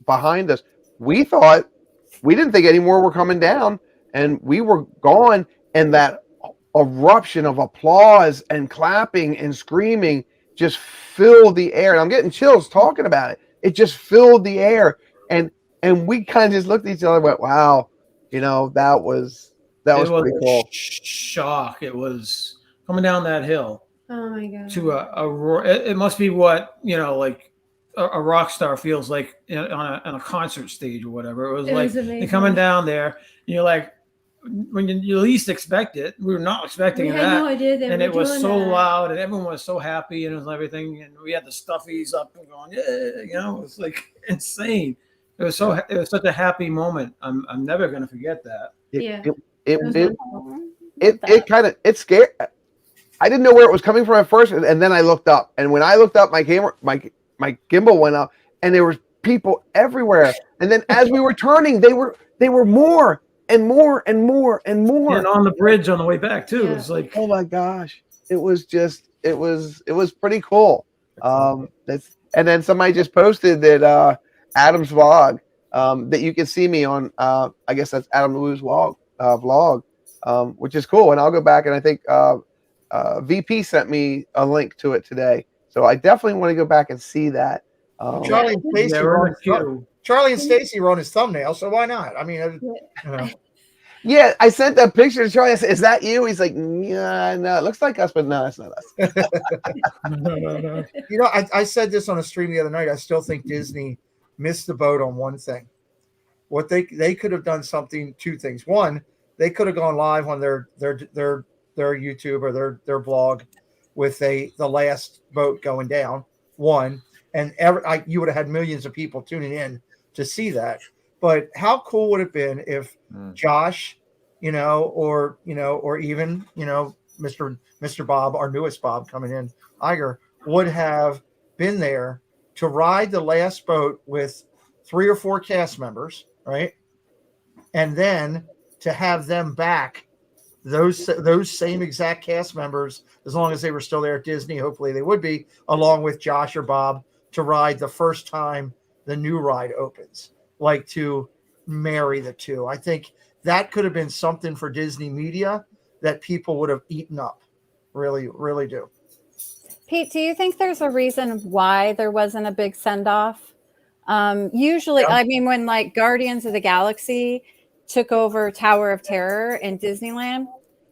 behind us, we didn't think any more were coming down, and we were gone, and that eruption of applause and clapping and screaming just filled the air. And I'm getting chills talking about it. It just filled the air. And we kind of just looked at each other and went, wow, that was pretty cool. Shock. It was coming down that hill. Oh my god. To a roar. It must be what, like a rock star feels like on a concert stage or whatever. It was you're coming down there and you're like, when you least expect it, we were not expecting that. I had no idea that. And it was so loud, and everyone was so happy, and it was everything. And we had the stuffies up and going, it was like insane. It was such a happy moment. I'm never gonna forget that. It scared. I didn't know where it was coming from at first, and then I looked up, and when I looked up, my camera, my gimbal went up, and there was people everywhere. And then as we were turning, they were more and more and more and more. And on the bridge on the way back too. It was like, oh my gosh, it was pretty cool. And then somebody just posted that Adam's vlog, that you can see me on. I guess that's Adam Wu's vlog, which is cool. And I'll go back, and I think VP sent me a link to it today, so I definitely want to go back and see that. Charlie and Stacy were on his thumbnail, so why not? I mean, yeah, I sent that picture to Charlie. I said, "Is that you?" He's like, "Yeah, no, it looks like us, but no, it's not us." no. I said this on a stream the other night. I still think Disney missed the boat on one thing. What they could have done two things. One, they could have gone live on their YouTube or their blog with the last boat going down. One, and you would have had millions of people tuning in to see that. But how cool would it have been if Mm. Josh, or even Mr. Bob, our newest Bob coming in, Iger, would have been there to ride the last boat with 3 or 4 cast members, right? And then to have them back, those same exact cast members, as long as they were still there at Disney, hopefully they would be, along with Josh or Bob, to ride the first time the new ride opens, like to marry the two. I think that could have been something for Disney media that people would have eaten up. Really, really do. Pete, do you think there's a reason why there wasn't a big send-off? Usually, Yeah. I mean, when like Guardians of the Galaxy took over Tower of Terror in Disneyland,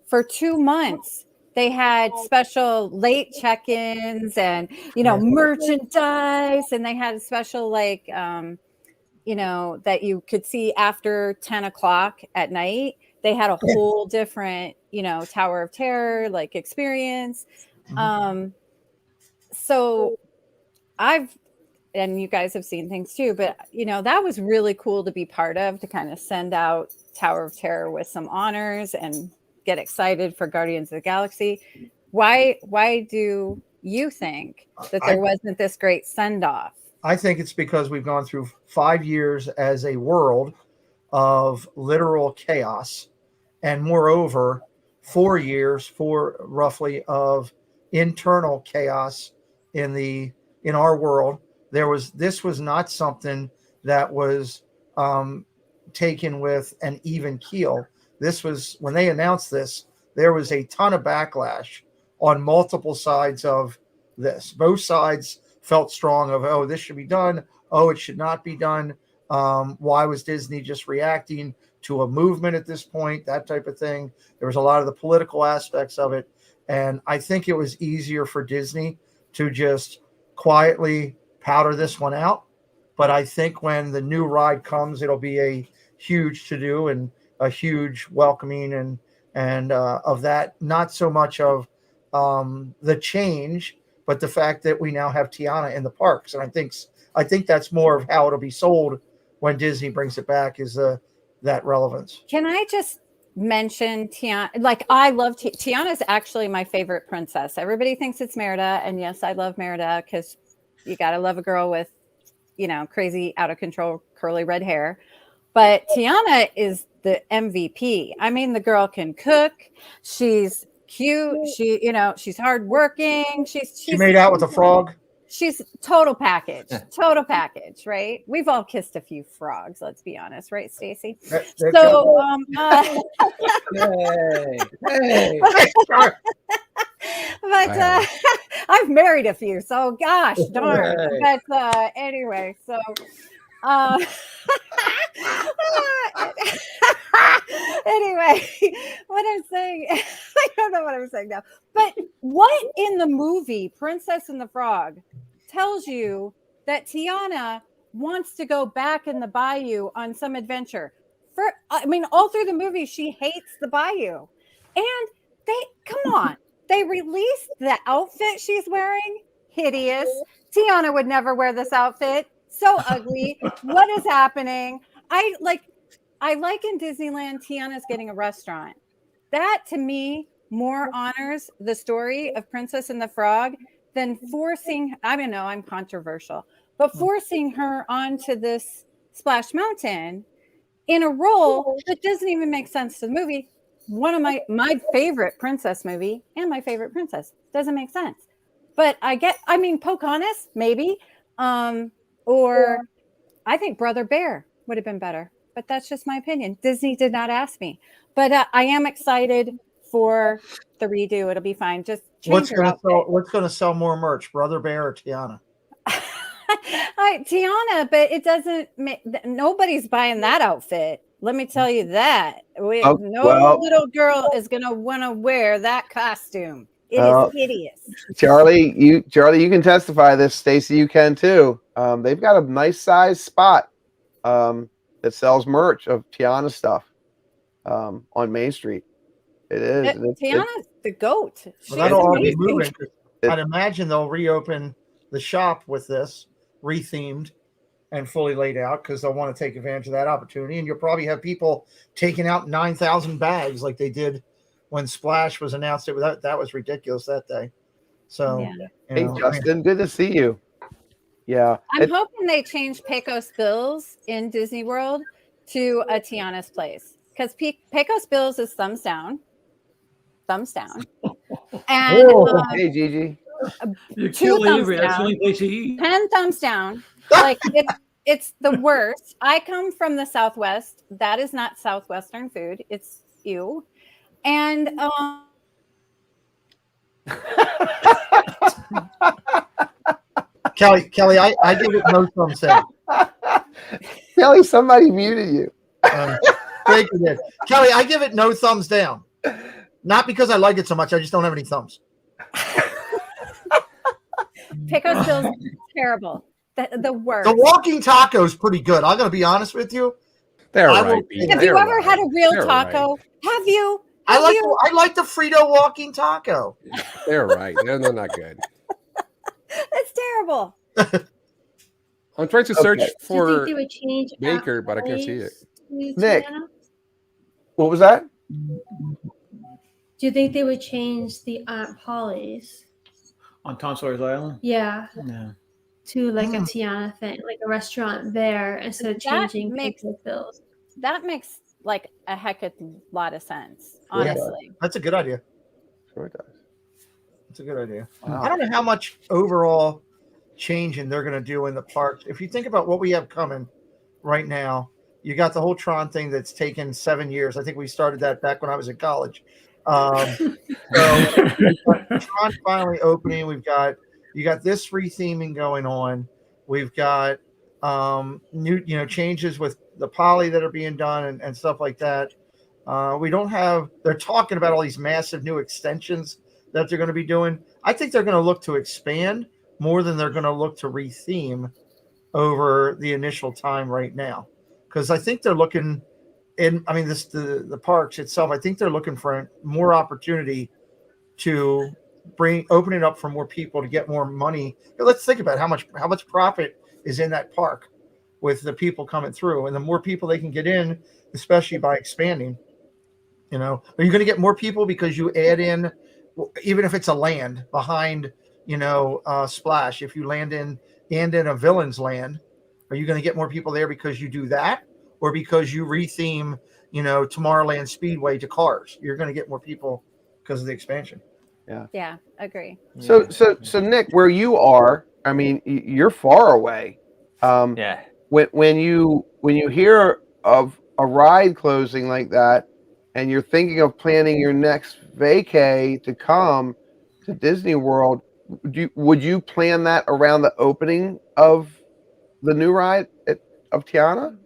for 2 months, they had special late check-ins and, merchandise, and they had a special like, that you could see after 10 o'clock at night. They had a whole different, Tower of Terror like experience. So and you guys have seen things too, but that was really cool to be part of, to kind of send out Tower of Terror with some honors and get excited for Guardians of the Galaxy. Why do you think that there wasn't this great send off? I think it's because we've gone through 5 years as a world of literal chaos, and moreover, 4 years roughly of internal chaos in our world. This was not something that was taken with an even keel. This was, when they announced this, there was a ton of backlash on multiple sides of this. Both sides felt strong of, oh, this should be done. Oh, it should not be done. Why was Disney just reacting to a movement at this point? That type of thing. There was a lot of the political aspects of it. And I think it was easier for Disney to just quietly powder this one out. But I think when the new ride comes, it'll be a huge to-do and a huge welcoming and of that, not so much of the change, but the fact that we now have Tiana in the parks. And I think that's more of how it'll be sold when Disney brings it back, is that relevance. Can I just mention Tiana? Like, I love Tiana is actually my favorite princess. Everybody thinks it's Merida, and yes, I love Merida because you gotta love a girl with, crazy, out of control, curly red hair. But Tiana is the MVP. I mean, the girl can cook. She's cute. She's hardworking. She made out with a frog. She's total package, right? We've all kissed a few frogs, let's be honest, right, Stacy? So, but I've married a few, so gosh darn. But anyway, so anyway, what I'm saying, I don't know what I'm saying now. But what in the movie Princess and the Frog tells you that Tiana wants to go back in the bayou on some adventure? All through the movie, she hates the bayou. And come on, they released the outfit she's wearing. Hideous. Tiana would never wear this outfit. So ugly. What is happening? I like in Disneyland, Tiana's getting a restaurant. That to me more honors the story of Princess and the Frog than forcing, I don't know, I'm controversial, but forcing her onto this Splash Mountain in a role that doesn't even make sense to the movie. One of my favorite princess movie and my favorite princess doesn't make sense. But Pocahontas, maybe. Or I think Brother Bear would have been better, but that's just my opinion. Disney did not ask me, but I am excited for the redo. It'll be fine. Just change what's going to sell more merch, Brother Bear or Tiana? Tiana, but it doesn't. Nobody's buying that outfit. Let me tell you that. Little girl is going to want to wear that costume. It is hideous. Charlie, you can testify this. Stacy, you can too. They've got a nice size spot that sells merch of Tiana stuff on Main Street. It is. Tiana's the goat. Well, that'll all be moving. I'd imagine they'll reopen the shop with this rethemed, and fully laid out because they'll want to take advantage of that opportunity. And you'll probably have people taking out 9,000 bags like they did when Splash was announced. That was ridiculous that day. So, Yeah. Hey, Justin, good to see you. Yeah. I'm hoping they change Pecos Bills in Disney World to a Tiana's Place because Pecos Bills is thumbs down. Thumbs down. And Hey, Gigi. You 2 kill thumbs Avery. That's the down. only place you eat. 10 thumbs down. Like it's the worst. I come from the Southwest. That is not Southwestern food. It's ew. And Kelly, I give it no thumbs down. Kelly, somebody muted you. Thank you, did. Kelly, I give it no thumbs down. Not because I like it so much. I just don't have any thumbs. Pecos Bills is terrible. The worst. The walking taco is pretty good. I'm going to be honest with you. They're I right. will- Pete. Have They're you ever right. had a real They're taco? right. Have you? I Have like the Frito walking taco. They're right. They're not good. That's terrible. I'm trying to search Do you for think they would change Baker, but I can't see it. Nick. Tiana? What was that? Do you think they would change the Aunt Polly's? On Tom Sawyer's Island? Yeah, Yeah. to like a Tiana thing, like a restaurant there instead of That changing makes- Pecos Bills. That makes like a heck of a lot of sense, honestly. That's a good idea. Sure it does. That's a good idea. Wow. I don't know how much overall changing they're going to do in the parks. If you think about what we have coming right now, you got the whole Tron thing that's taken 7 years. I think we started that back when I was in college. So Tron finally opening. You got this retheming going on. We've got new changes with the poly that are being done and stuff like that. We don't have. They're talking about all these massive new extensions that they're going to be doing. I think they're going to look to expand more than they're going to look to retheme over the initial time right now, because I think they're looking. The parks itself, I think they're looking for more opportunity to open it up for more people to get more money. Let's think about how much profit is in that park with the people coming through, and the more people they can get in, especially by expanding. Are you going to get more people because you add in, even if it's a land behind, Splash? If you land in a villain's land, are you going to get more people there because you do that, or because you retheme, Tomorrowland Speedway to cars? You're going to get more people because of the expansion. Yeah, agree. So Nick, where you are, I mean, you're far away. Yeah. When you hear of a ride closing like that, and you're thinking of planning your next vacay to come to Disney World, would you plan that around the opening of the new ride of Tiana?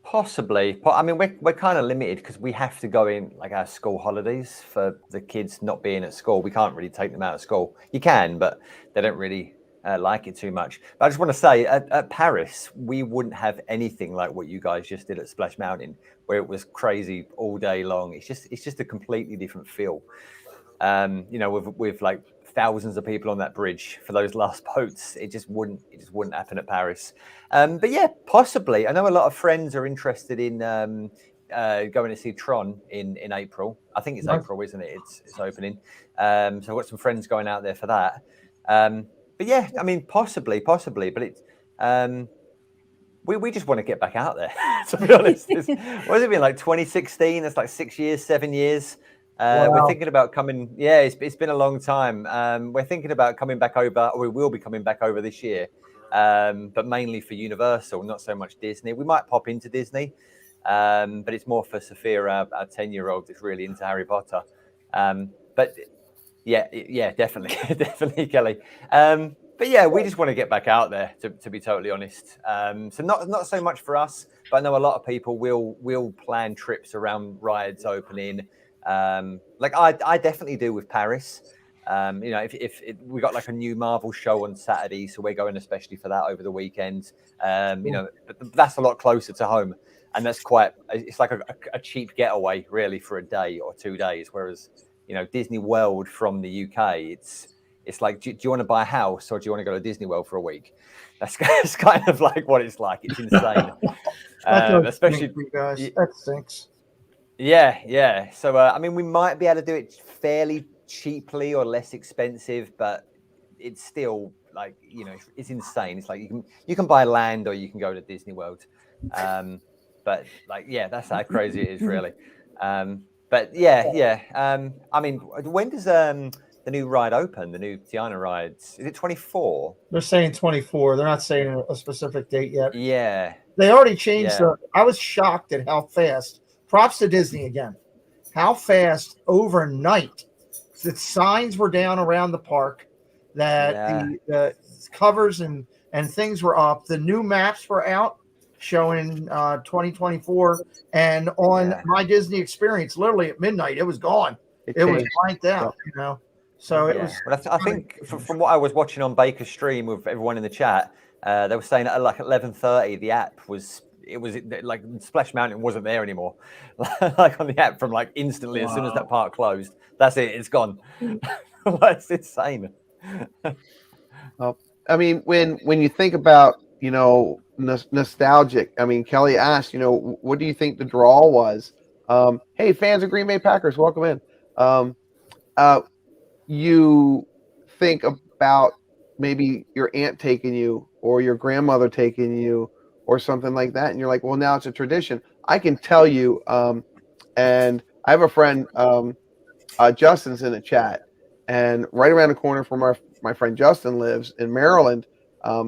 Possibly. I mean, we're kind of limited because we have to go in like our school holidays for the kids not being at school. We can't really take them out of school. You can, but they don't really like it too much. But I just want to say, at Paris, we wouldn't have anything like what you guys just did at Splash Mountain, where it was crazy all day long. It's just a completely different feel. With like thousands of people on that bridge for those last boats, it just wouldn't happen at Paris. But yeah, possibly. I know a lot of friends are interested in going to see Tron in April. I think it's April, isn't it? It's opening. So I've got some friends going out there for that. But yeah, I mean, possibly, but it's we just want to get back out there. To be honest, what has it been, like 2016? That's like 6 years, 7 years. Wow. We're thinking about coming. Yeah, it's been a long time. We're thinking about coming back over, or we will be coming back over this year, but mainly for Universal, not so much Disney. We might pop into Disney, but it's more for Sophia, our 10-year-old that's really into Harry Potter. But yeah, definitely, definitely, Kelly. But yeah, we just want to get back out there, to be totally honest. So not so much for us, but I know a lot of people will plan trips around rides opening. Like I definitely do with Paris. If we got like a new Marvel show on Saturday, so we're going especially for that over the weekend. But that's a lot closer to home, and it's like a cheap getaway really for a day or 2 days. Whereas Disney World from the UK, It's like, do you want to buy a house or do you want to go to Disney World for a week? That's kind of like what it's like. It's insane. Especially for you guys. That stinks. Yeah. So I mean, we might be able to do it fairly cheaply or less expensive, but it's still like, you know, it's insane. It's like you can buy land or you can go to Disney World. But like, yeah, that's how crazy it is, really. But yeah. I mean, when does the new ride open? The new Tiana rides? Is it 24? They're saying 24. They're not saying a specific date yet. Yeah. They already changed Yeah. I was shocked at how fast. Props to Disney again. How fast overnight the signs were down around the park, that the covers and things were up. The new maps were out showing 2024, and on My Disney Experience, literally at midnight, it was gone. It was blanked out, you know. So it was. But I think from what I was watching on Baker's stream with everyone in the chat, they were saying at like 11:30 the app was like Splash Mountain wasn't there anymore. Like on the app from like instantly as soon as that park closed, that's it. It's gone. That's insane. Well, I mean, when you think about, you know, nostalgic, I mean, Kelly asked, you know, what do you think the draw was? Hey, fans of Green Bay Packers, welcome in. You think about maybe your aunt taking you or your grandmother taking you or something like that, and you're like, well, now it's a tradition. I can tell you, and I have a friend, Justin's in the chat, and right around the corner from my friend Justin lives in Maryland.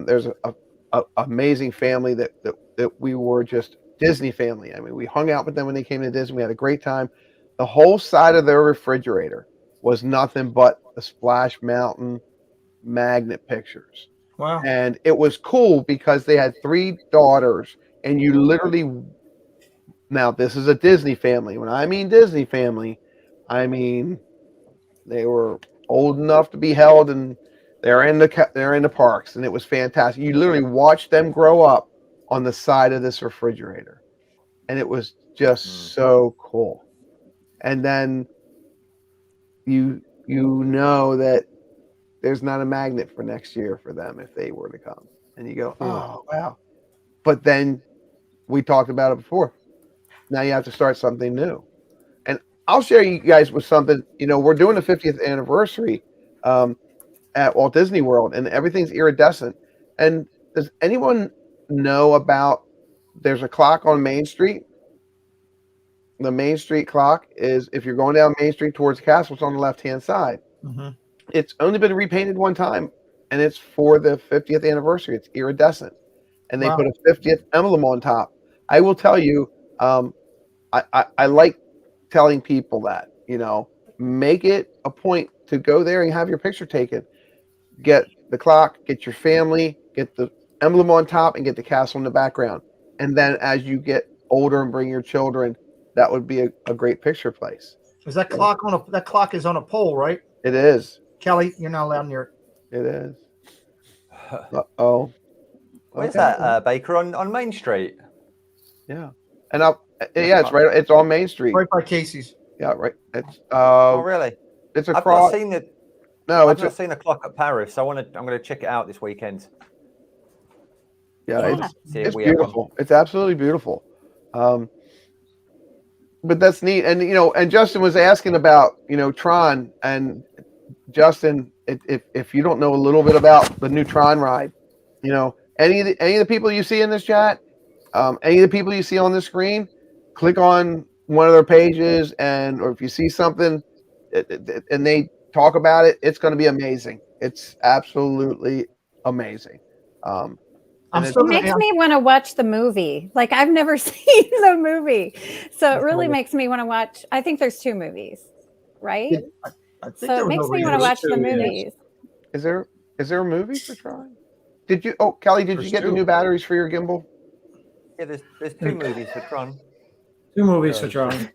There's a amazing family that we were just Disney family. I mean, we hung out with them when they came to Disney. We had a great time. The whole side of their refrigerator was nothing but the Splash Mountain magnet pictures. Wow. And it was cool because they had 3 daughters, and you literally, now this is a Disney family. When I mean Disney family, I mean they were old enough to be held, and they're in the parks, and it was fantastic. You literally watched them grow up on the side of this refrigerator, and it was just so cool. And then you know that there's not a magnet for next year for them if they were to come, and you go, oh wow. But then we talked about it before. Now you have to start something new. And I'll share you guys with something. You know, we're doing the 50th anniversary at Walt Disney World, and everything's iridescent. And does anyone know about, there's a clock on Main Street? The Main Street clock is, if you're going down Main Street towards the castle, it's on the left-hand side. Mm-hmm. It's only been repainted one time, and it's for the 50th anniversary. It's iridescent, and they put a 50th emblem on top. I will tell you, I like telling people that, you know, make it a point to go there and have your picture taken. Get the clock, get your family, get the emblem on top, and get the castle in the background. And then as you get older and bring your children, that would be a great picture place. Is that clock that clock is on a pole, right? It is. Kelly, you're not allowed near it. It is. Uh-oh. Where's that, Baker? On Main Street? Yeah. And it's right. It's on Main Street. Right by Casey's. Yeah, right. It's oh, really? It's I've across. not seen it. No, I've not seen a clock at Paris. I'm going to check it out this weekend. Yeah, it's beautiful. It's absolutely beautiful. But that's neat. And you know, and Justin was asking about, you know, Tron. And Justin, if you don't know a little bit about the new Tron ride, you know, any of the people you see in this chat, any of the people you see on the screen, click on one of their pages, or if you see something and they talk about it, it's going to be amazing. It's absolutely amazing. It makes me want to watch the movie. Like, I've never seen the movie, so it really makes me want to watch. I think there's 2 movies, right? So it makes me want to watch the movies. Is there a movie for Tron? Did you? Oh, Kelly, did you get the new batteries for your gimbal? Yeah, there's 2 movies for Tron. 2 movies for Tron.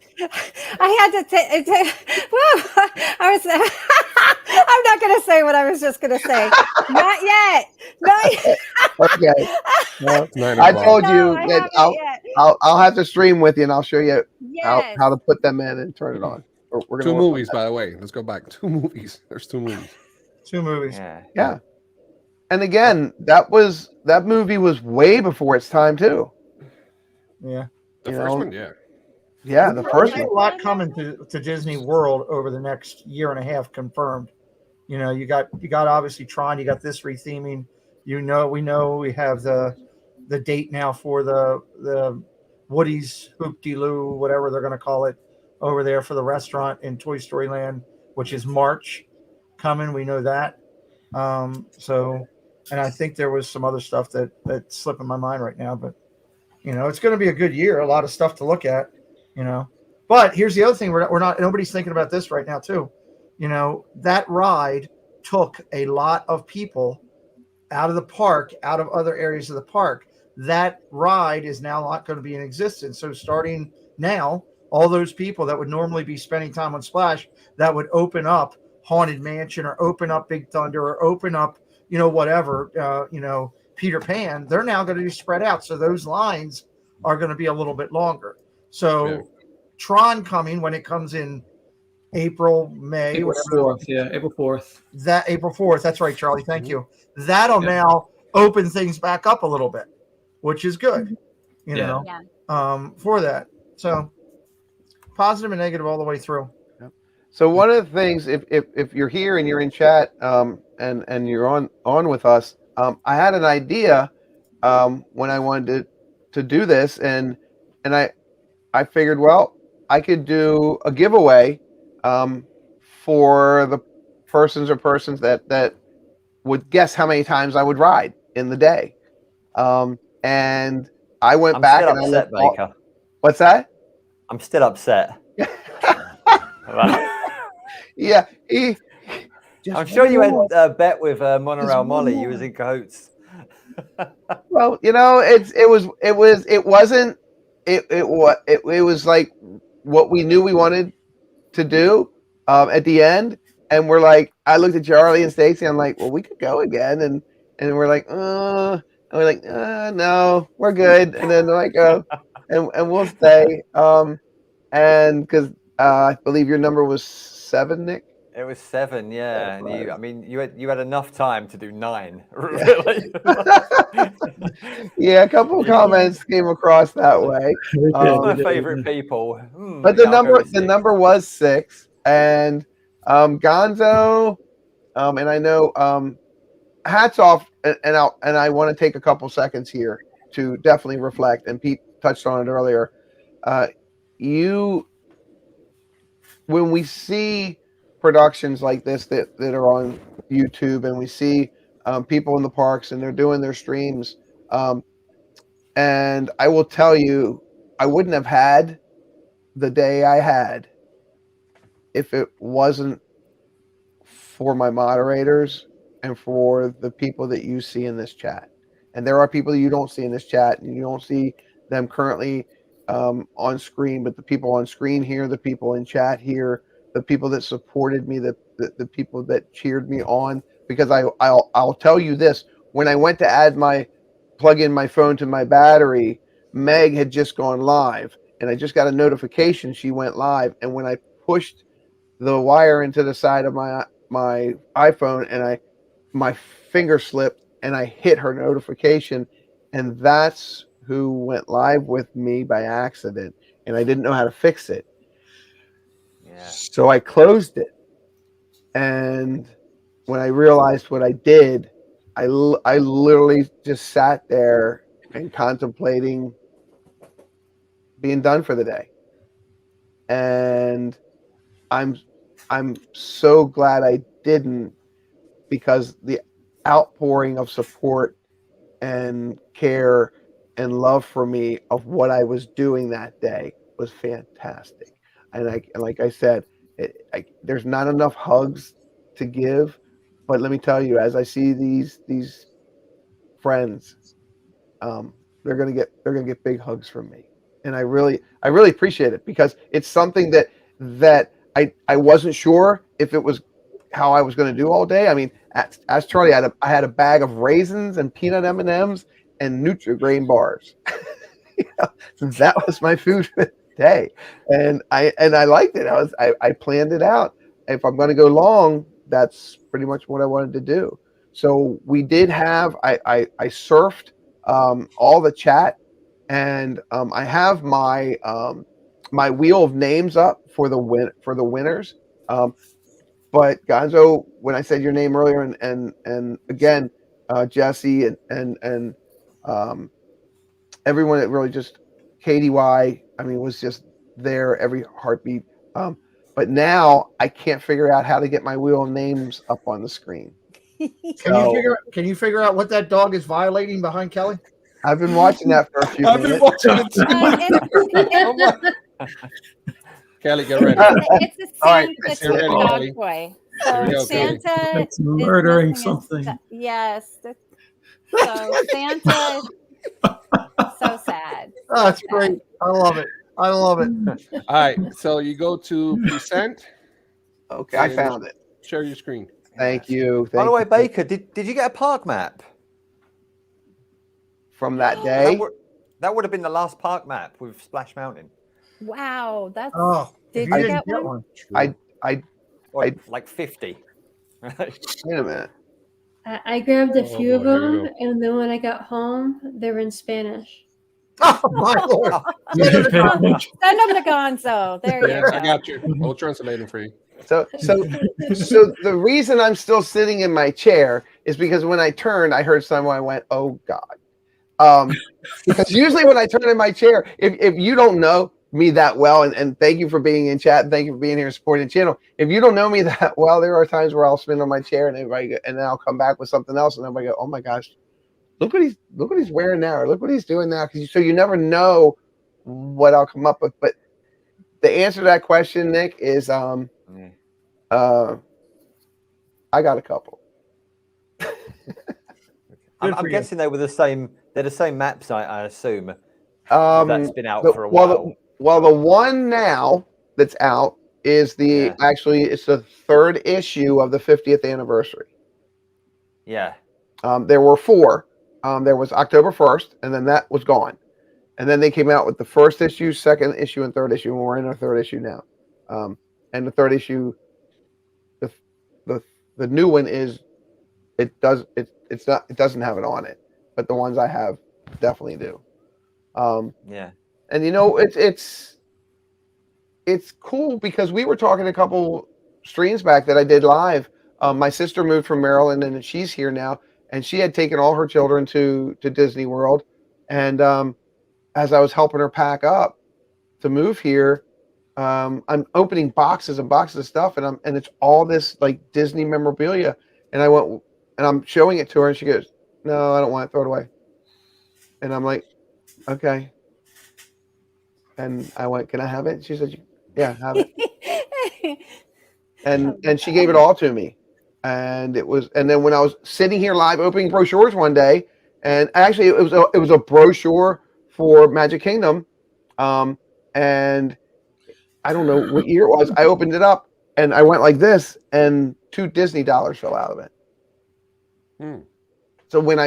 I had to take. Well, I was. I'm not going to say what I was just going to say. Not yet. Not yet. Okay. Well, I told you that I'll have to stream with you, and I'll show you how to put them in and turn it on. We're 2 movies, by the way. Let's go back. 2 movies. There's 2 movies. 2 movies. Yeah. Yeah. And again, that movie was way before its time too. Yeah. The You first know? one, yeah. Yeah, the first There's one. a lot coming to Disney World over the next year and a half confirmed. You know, you got obviously Tron, you got this retheming. We know we have the date now for the Woody's Hoop-de-Loo, whatever they're going to call it, over there for the restaurant in Toy Story Land, which is March coming. We know that. So, and I think there was some other stuff that's slipping my mind right now, but you know, it's going to be a good year. A lot of stuff to look at, you know. But here's the other thing: we're not. Nobody's thinking about this right now, too. You know, that ride took a lot of people out of the park, out of other areas of the park. That ride is now not going to be in existence. So starting now, all those people that would normally be spending time on Splash, that would open up Haunted Mansion or open up Big Thunder or open up, you know, whatever, you know, Peter Pan, they're now going to be spread out. So those lines are going to be a little bit longer. So Tron coming when it comes in April, May, April whatever. 4th. Yeah, April 4th. That April 4th. That's right, Charlie. Thank you. That'll now open things back up a little bit, which is good, you know, for that. So positive and negative all the way through. So one of the things, if you're here and you're in chat, and you're on with us, I had an idea when I wanted to do this, and I figured, well, I could do a giveaway for the persons that would guess how many times I would ride in the day. And I went back and I looked. Baker. What's that? I'm still upset. Yeah, I'm sure you had a bet with Monorail Molly. You was in cahoots. Well, you know, it was like what we knew we wanted to do at the end, and we're like, I looked at Charlie and Stacy, I'm like, well, we could go again, and we're like, and we're like, no, we're good, and then they're like, and we'll stay, and because I believe your number was 7, Nick. It was 7, yeah. And you, I mean, you had enough time to do 9, really. Yeah, a couple of comments came across that way. My favorite people. But the number was 6, and Gonzo, and I know, hats off, and I want to take a couple seconds here to definitely reflect. And Pete touched on it earlier. When we see productions like this that are on YouTube, and we see people in the parks and they're doing their streams, and I will tell you, I wouldn't have had the day I had if it wasn't for my moderators and for the people that you see in this chat. And there are people you don't see in this chat, and you don't see them currently on screen, but the people on screen here, the people in chat here, the people that supported me, the people that cheered me on, because I'll tell you this, when I went to plug in my phone to my battery, Meg had just gone live, and I just got a notification she went live, and when I pushed the wire into the side of my iPhone, and my finger slipped and I hit her notification, and that's who went live with me by accident, and I didn't know how to fix it. So I closed it, and when I realized what I did, I literally just sat there and contemplating being done for the day. And I'm so glad I didn't, because the outpouring of support and care and love for me of what I was doing that day was fantastic. And like I said, there's not enough hugs to give, but let me tell you, as I see these friends, they're gonna get big hugs from me, and I really appreciate it, because it's something that I wasn't sure if it was how I was going to do all day. I mean, as Charlie, I had a bag of raisins and peanut M&Ms and Nutri-Grain bars. That was my food for the day, and I liked it. I planned it out. If I'm going to go long, that's pretty much what I wanted to do. So we did have I surfed all the chat, and I have my wheel of names up for the winners. But Gonzo, when I said your name earlier, and again, Jesse and everyone that really just KDY, I mean, was just there every heartbeat. But now I can't figure out how to get my wheel of names up on the screen. Can you figure out what that dog is violating behind Kelly? I've been watching that for a few I've minutes. been watching it too. Kelly, get ready. It's a All right, Santa get ready, dog Kelly. toy. Here we So go, Kelly. Santa It's murdering is missing something. yes. So Santa is so sad. Oh, that's great. I love it. I love it. All right, so you go to present. Okay, I found it. Share your screen. Thank you. By the way, you. Baker, did you get a park map? From that day. That would have been the last park map with Splash Mountain. Wow, that's Oh, did you you didn't get one? Or like 50. Wait a minute. I grabbed a few of boy, here we them, and then when I got home, they were in Spanish. Oh my Lord. Send them to Gonzo. There you Yeah, go. I got you. I'll translate them for you. So the reason I'm still sitting in my chair is because when I turned, I heard someone. I went, "Oh God," because usually when I turn in my chair, if you don't know me that well, and thank you for being in chat, and thank you for being here and supporting the channel. If you don't know me that well, there are times where I'll spin on my chair and then I'll come back with something else, and everybody go, "Oh my gosh, look what he's wearing now, or look what he's doing now," so you never know what I'll come up with. But the answer to that question, Nick, is I got a couple. I'm guessing they were the same. They're the same maps, I assume. That's been out for a while. Well, the one now that's out is actually it's the third issue of the 50th anniversary. Yeah. There were 4. There was October 1st, and then that was gone. And then they came out with the first issue, second issue, and third issue, and we're in our third issue now. And the third issue, the new one is it doesn't have it on it, but the ones I have definitely do. Yeah. And it's cool because we were talking a couple streams back that I did live. My sister moved from Maryland and she's here now, and she had taken all her children to Disney World. And as I was helping her pack up to move here, I'm opening boxes and boxes of stuff, and it's all this like Disney memorabilia. And I went and I'm showing it to her, and she goes, "No, I don't want it. Throw it away." And I'm like, "Okay." And I went, "Can I have it?" She said, "Yeah, have it." and she gave it all to me. And then when I was sitting here live opening brochures one day, and actually it was a brochure for Magic Kingdom, and I don't know what year it was. I opened it up and I went like this, and $2 Disney fell out of it. So when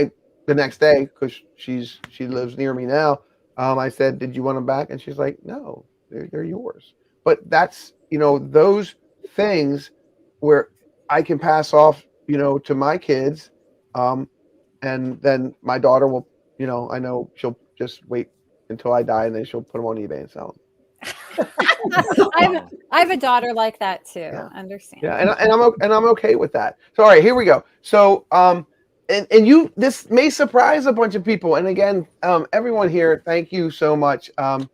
the next day, because she lives near me now, I said, "Did you want them back?" And she's like, "No, they're yours." But that's those things where I can pass off to my kids, and then my daughter will I know she'll just wait until I die, and then she'll put them on eBay and sell them. I have a daughter like that too. Yeah. Understand? Yeah, and I'm okay with that. So all right, here we go. So and this may surprise a bunch of people. And again, everyone here, thank you so much. I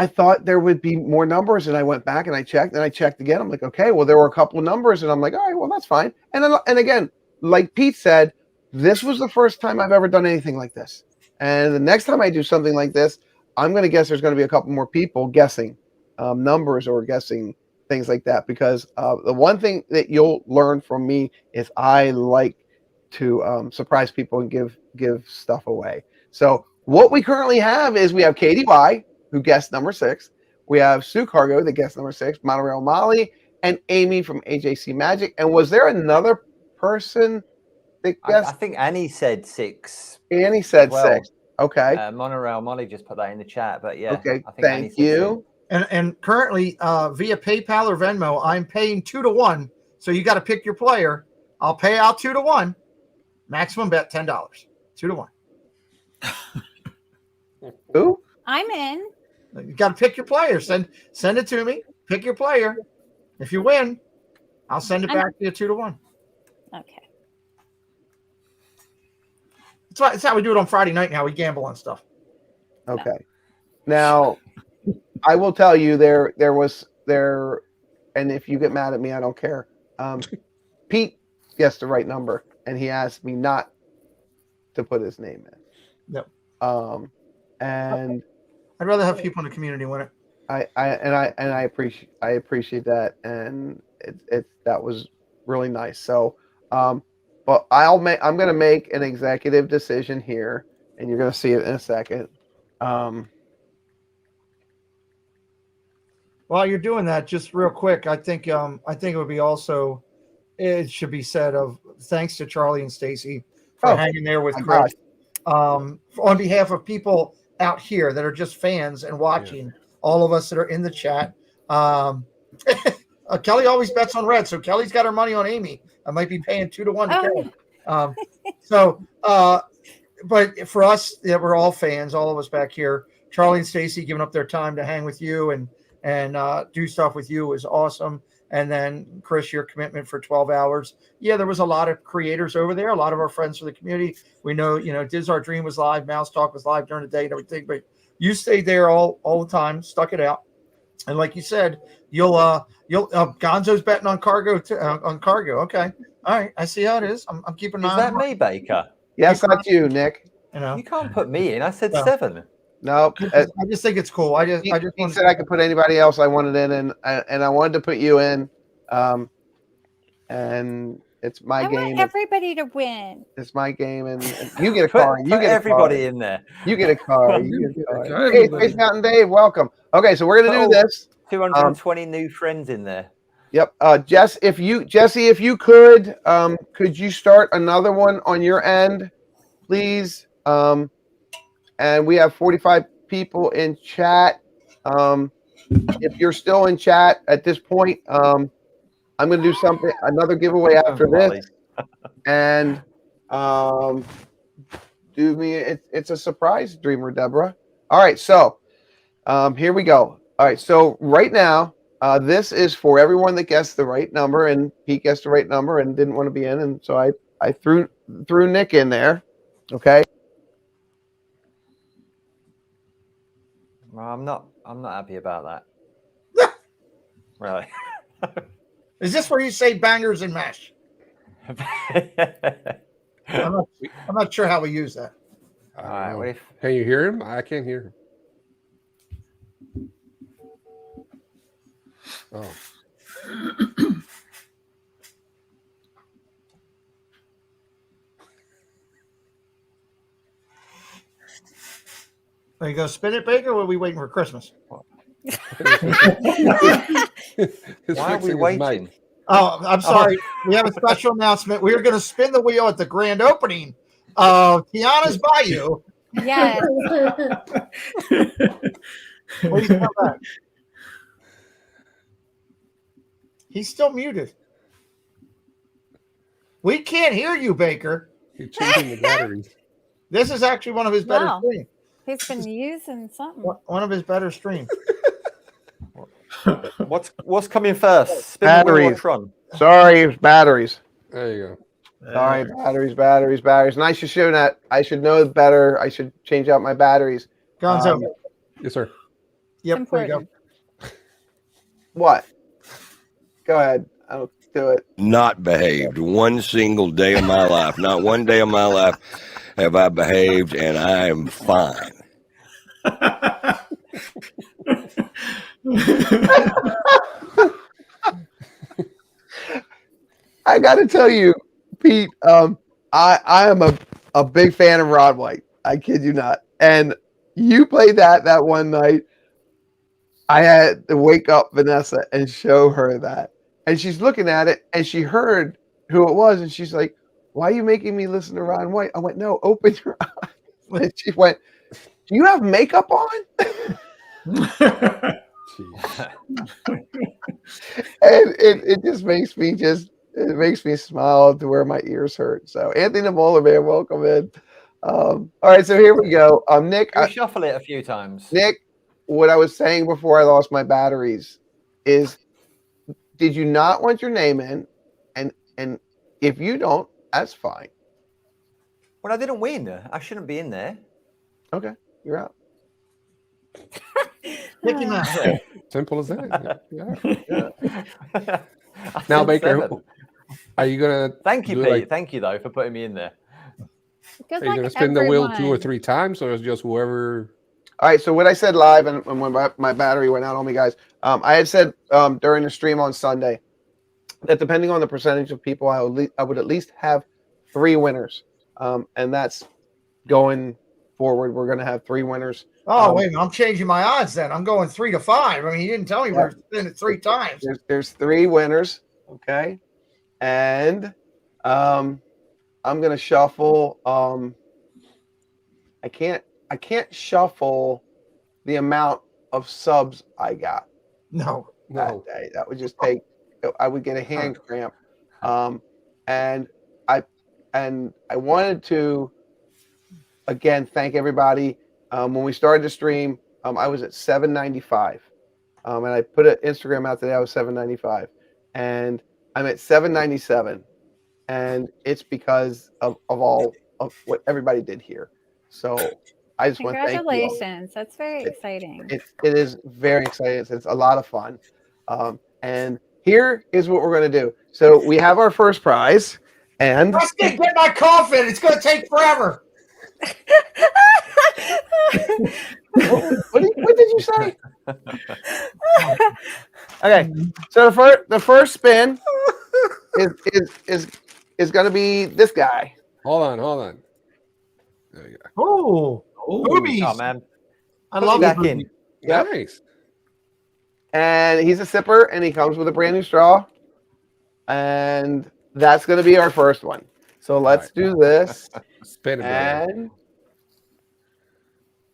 thought there would be more numbers, and I went back and I checked again. I'm like, okay, well, there were a couple of numbers, and I'm like, all right, well, that's fine. And again, like Pete said, this was the first time I've ever done anything like this. And the next time I do something like this, I'm going to guess there's going to be a couple more people guessing numbers or guessing things like that, because the one thing that you'll learn from me is I like to surprise people and give stuff away. So what we currently have is we have KDY, who guessed number 6. We have Sue Cargo that guessed number 6, Monorail Molly, and Amy from AJC Magic. And was there another person that guessed? I think Annie said 6. Annie said 6. Okay. Monorail Molly just put that in the chat, but yeah. Okay. I think Thank you. And currently via PayPal or Venmo, I'm paying 2 to 1. So you got to pick your player. I'll pay out 2 to 1. Maximum bet $10. 2 to 1. Who? I'm in. You got to pick your player. Send it to me. Pick your player. If you win, I'll send it back to you 2 to 1. Okay. That's how we do it on Friday night now. We gamble on stuff. Okay. Now, I will tell you there, and if you get mad at me, I don't care. Pete guessed the right number, and he asked me not to put his name in. Yep. And I'd rather have people in the community win it. I appreciate that, and that was really nice. So, but I'm going to make an executive decision here, and you're going to see it in a second. While you're doing that, just real quick, I think it would be also, it should be said of thanks to Charlie and Stacy for hanging there with Chris. On behalf of people out here that are just fans and watching, all of us that are in the chat. Kelly always bets on red, so Kelly's got her money on Amy. I might be paying 2 to 1 to Kelly. But for us, we're all fans, all of us back here. Charlie and Stacy giving up their time to hang with you and do stuff with you is awesome. And then Chris, your commitment for 12 hours. Yeah, there was a lot of creators over there, a lot of our friends from the community. We know, Diz Our Dream was live, Mouse Talk was live during the day and everything, but you stayed there all the time, stuck it out. And like you said, you'll Gonzo's betting on cargo on cargo. Okay. All right. I see how it is. I'm keeping an eye on that me, Baker? Yes, that's you, Nick. You can't put me in. I said 7. No, I just think it's cool. He said I could put anybody else I wanted in, and I wanted to put you in, and it's my game. I want everybody to win. It's my game, and you get a car. You get everybody in there. You get a car. You get a car. Hey, Space Mountain Dave, welcome. Okay, so we're gonna do this. 220 new friends in there. Yep. Jesse, if you could you start another one on your end, please? And we have 45 people in chat. If you're still in chat at this point, I'm going to do another giveaway after this. And it's a surprise, Dreamer Deborah. All right, so here we go. All right, so right now, this is for everyone that guessed the right number, and Pete guessed the right number and didn't want to be in, and so I threw Nick in there. Okay. Well, I'm not happy about that. Really. Is this where you say bangers and mash? I'm not sure how we use that. All right. Can you hear him? I can't hear him. Oh. There you go. Spin it, Baker, or are we waiting for Christmas? Why are we waiting? Oh, I'm sorry. We have a special announcement. We are going to spin the wheel at the grand opening of Tiana's Bayou. Yes. Please come back. He's still muted. We can't hear you, Baker. You're changing the batteries. This is actually one of his better streams. He's been using something. One of his better streams. What's coming first? Spin batteries. Sorry, it's batteries. There you go. Sorry, batteries. And I should know better. I should change out my batteries. Gonzo. Yes, sir. Yep. There you go. What? Go ahead. I'll do it. Not behaved one single day of my life. Not one day of my life have I behaved, and I am fine. I got to tell you, Pete, I am a big fan of Rod White. I kid you not. And you played that one night. I had to wake up Vanessa and show her that. And she's looking at it, and she heard who it was, and she's like, "Why are you making me listen to Rod White?" I went, "No, open your eyes." And she went, "Do you have makeup on?" Jeez. And it just makes me smile to where my ears hurt. So Anthony the Molar Man, welcome in. All right, so here we go. Nick, You shuffle it a few times. Nick, what I was saying before I lost my batteries is, did you not want your name in? And if you don't, that's fine. Well, I didn't win. I shouldn't be in there. Okay, you're out. Picking that. Simple as that. Yeah. I Now, said Baker, 7. are you gonna? Thank you, do Pete. like- Thank you though for putting me in there. Good Are you luck, gonna spin the wheel 2 or everyone. 3 times, or is just whoever? All right, so what I said live and when my battery went out on me, guys, I had said during the stream on Sunday that depending on the percentage of people, I would at least have 3 winners, and that's going forward. We're going to have 3 winners. Oh, wait a minute. I'm changing my odds then. I'm going 3 to 5. I mean, you didn't tell me Yeah. we're spinning it 3 times. There's 3 winners, okay, and I'm going to shuffle. I can't shuffle the amount of subs I got. No. That day. That would just take. I would get a hand cramp, and I wanted to again thank everybody. When we started the stream, I was at 795, and I put an Instagram out today. I was 795, and I'm at 797, and it's because of all of what everybody did here. So I just want to thank you all. Congratulations. That's very exciting. It is very exciting. It's a lot of fun. And here is what we're going to do. So we have our first prize. And I can't get my coffin. It's going to take forever. what did you say? Okay. So the first spin is going to be this guy. Hold on. There you go. Oh, boobies. Oh man, I love back that. in. Yep. Nice. And he's a sipper, and he comes with a brand new straw. And that's going to be our first one. So let's do this. Spin it, brother. And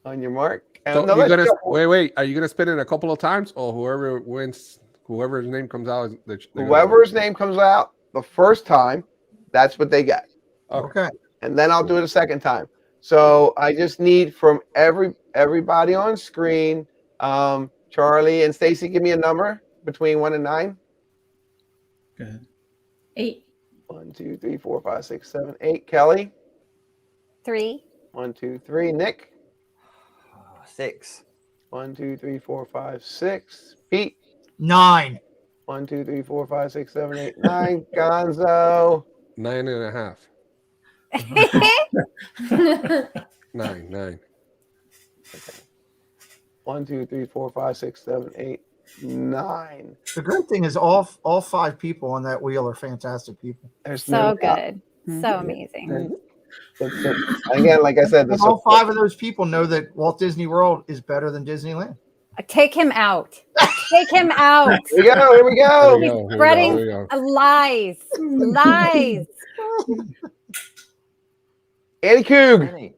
on your mark. And So no, you're let's gonna shuffle. wait. Are you gonna spin it a couple of times, or whoever wins, whoever's name comes out, Whoever's name comes out the first time, that's what they get. Okay. And then I'll do it a second time. So I just need from everybody on screen, Charlie and Stacy, give me a number between 1 and 9. Go ahead. 8. 1, 2, 3, 4, 5, 6, 7, 8. Kelly. 3. 1, 2, 3. Nick. 6. 1, 2, 3, 4, 5, 6. Pete. 9. 1, 2, 3, 4, 5, 6, 7, 8, 9. Gonzo. 9.5. 9. Okay. 1, 2, 3, 4, 5, 6, 7, 8, 9. The great thing is all 5 people on that wheel are fantastic people. There's So no doubt. good. So amazing. Again, like I said, And all 5 of those people know that Walt Disney World is better than Disneyland. Take him out. Take him out. Here we go. Here we go. He's spreading lies. Lies. Annie Coog. Annie.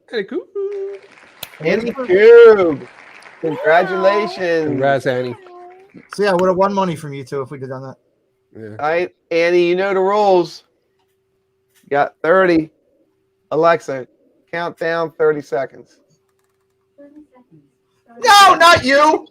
Annie Coog. Congratulations. Congrats, Annie. So yeah, I would have won money from you two if we'd have done that. Yeah. All right, Annie, you know the rules. You got 30. Alexa, count down 30 seconds. No, not you.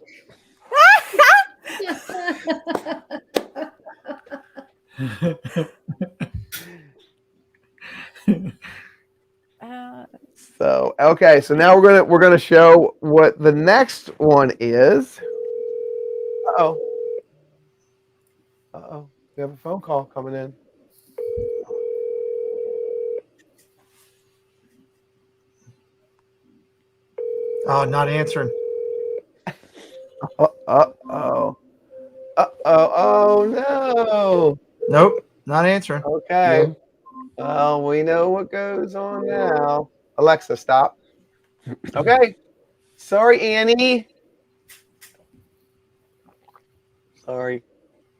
So okay, so now we're gonna show what the next one is. Uh oh, we have a phone call coming in. Oh, not answering. Oh no. Nope, not answering. Okay. Well, we know what goes on now. Alexa, stop. Okay. Sorry, Annie. Sorry.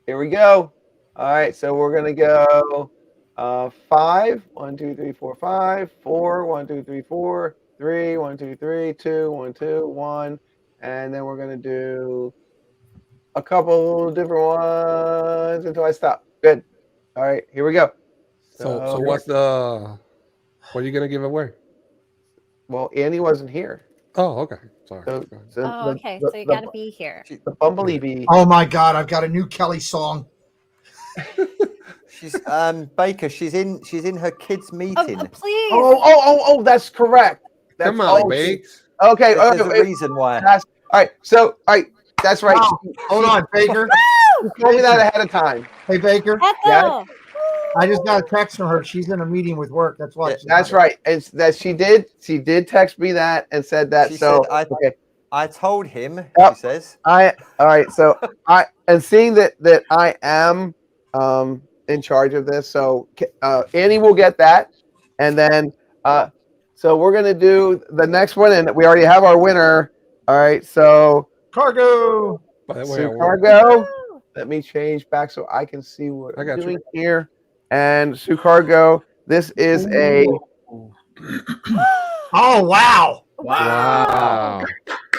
Here we go. All right, so we're gonna go 5. 1, 2, 3, 4, 5. 4. 1, 2, 3, 4. 3. 1, 2, 3. 2. 1, 2, 1. And then we're gonna do a couple different ones until I stop. Good. All right, here we go. So what are you gonna give away? Well, Annie wasn't here. Oh, okay. Sorry. So, Go ahead. so Oh, okay. So you got to be here. the Bumblebee bee. Oh my God, I've got a new Kelly song. She's Baker. She's in her kids' meeting. Please. Oh, that's correct. That's, Come on, oh, Bakes. Okay. There's a reason why. All right. So, all right. That's right. Wow. Hold on, Baker. She told me that ahead of time. Hey, Baker. Ethel. I just got a text from her. She's in a meeting with work. That's why. Yeah, That's right. It's that she did text me that and said that. She so said, okay. I told him. Yep. She says. All right. So and seeing that I am in charge of this, so Annie will get that, and then so we're gonna do the next one, and we already have our winner. All right. So Cargo. By the way, Sue Cargo. Let me change back so I can see what I'm doing here. And Sue Cargo, this is a. Oh wow! Wow.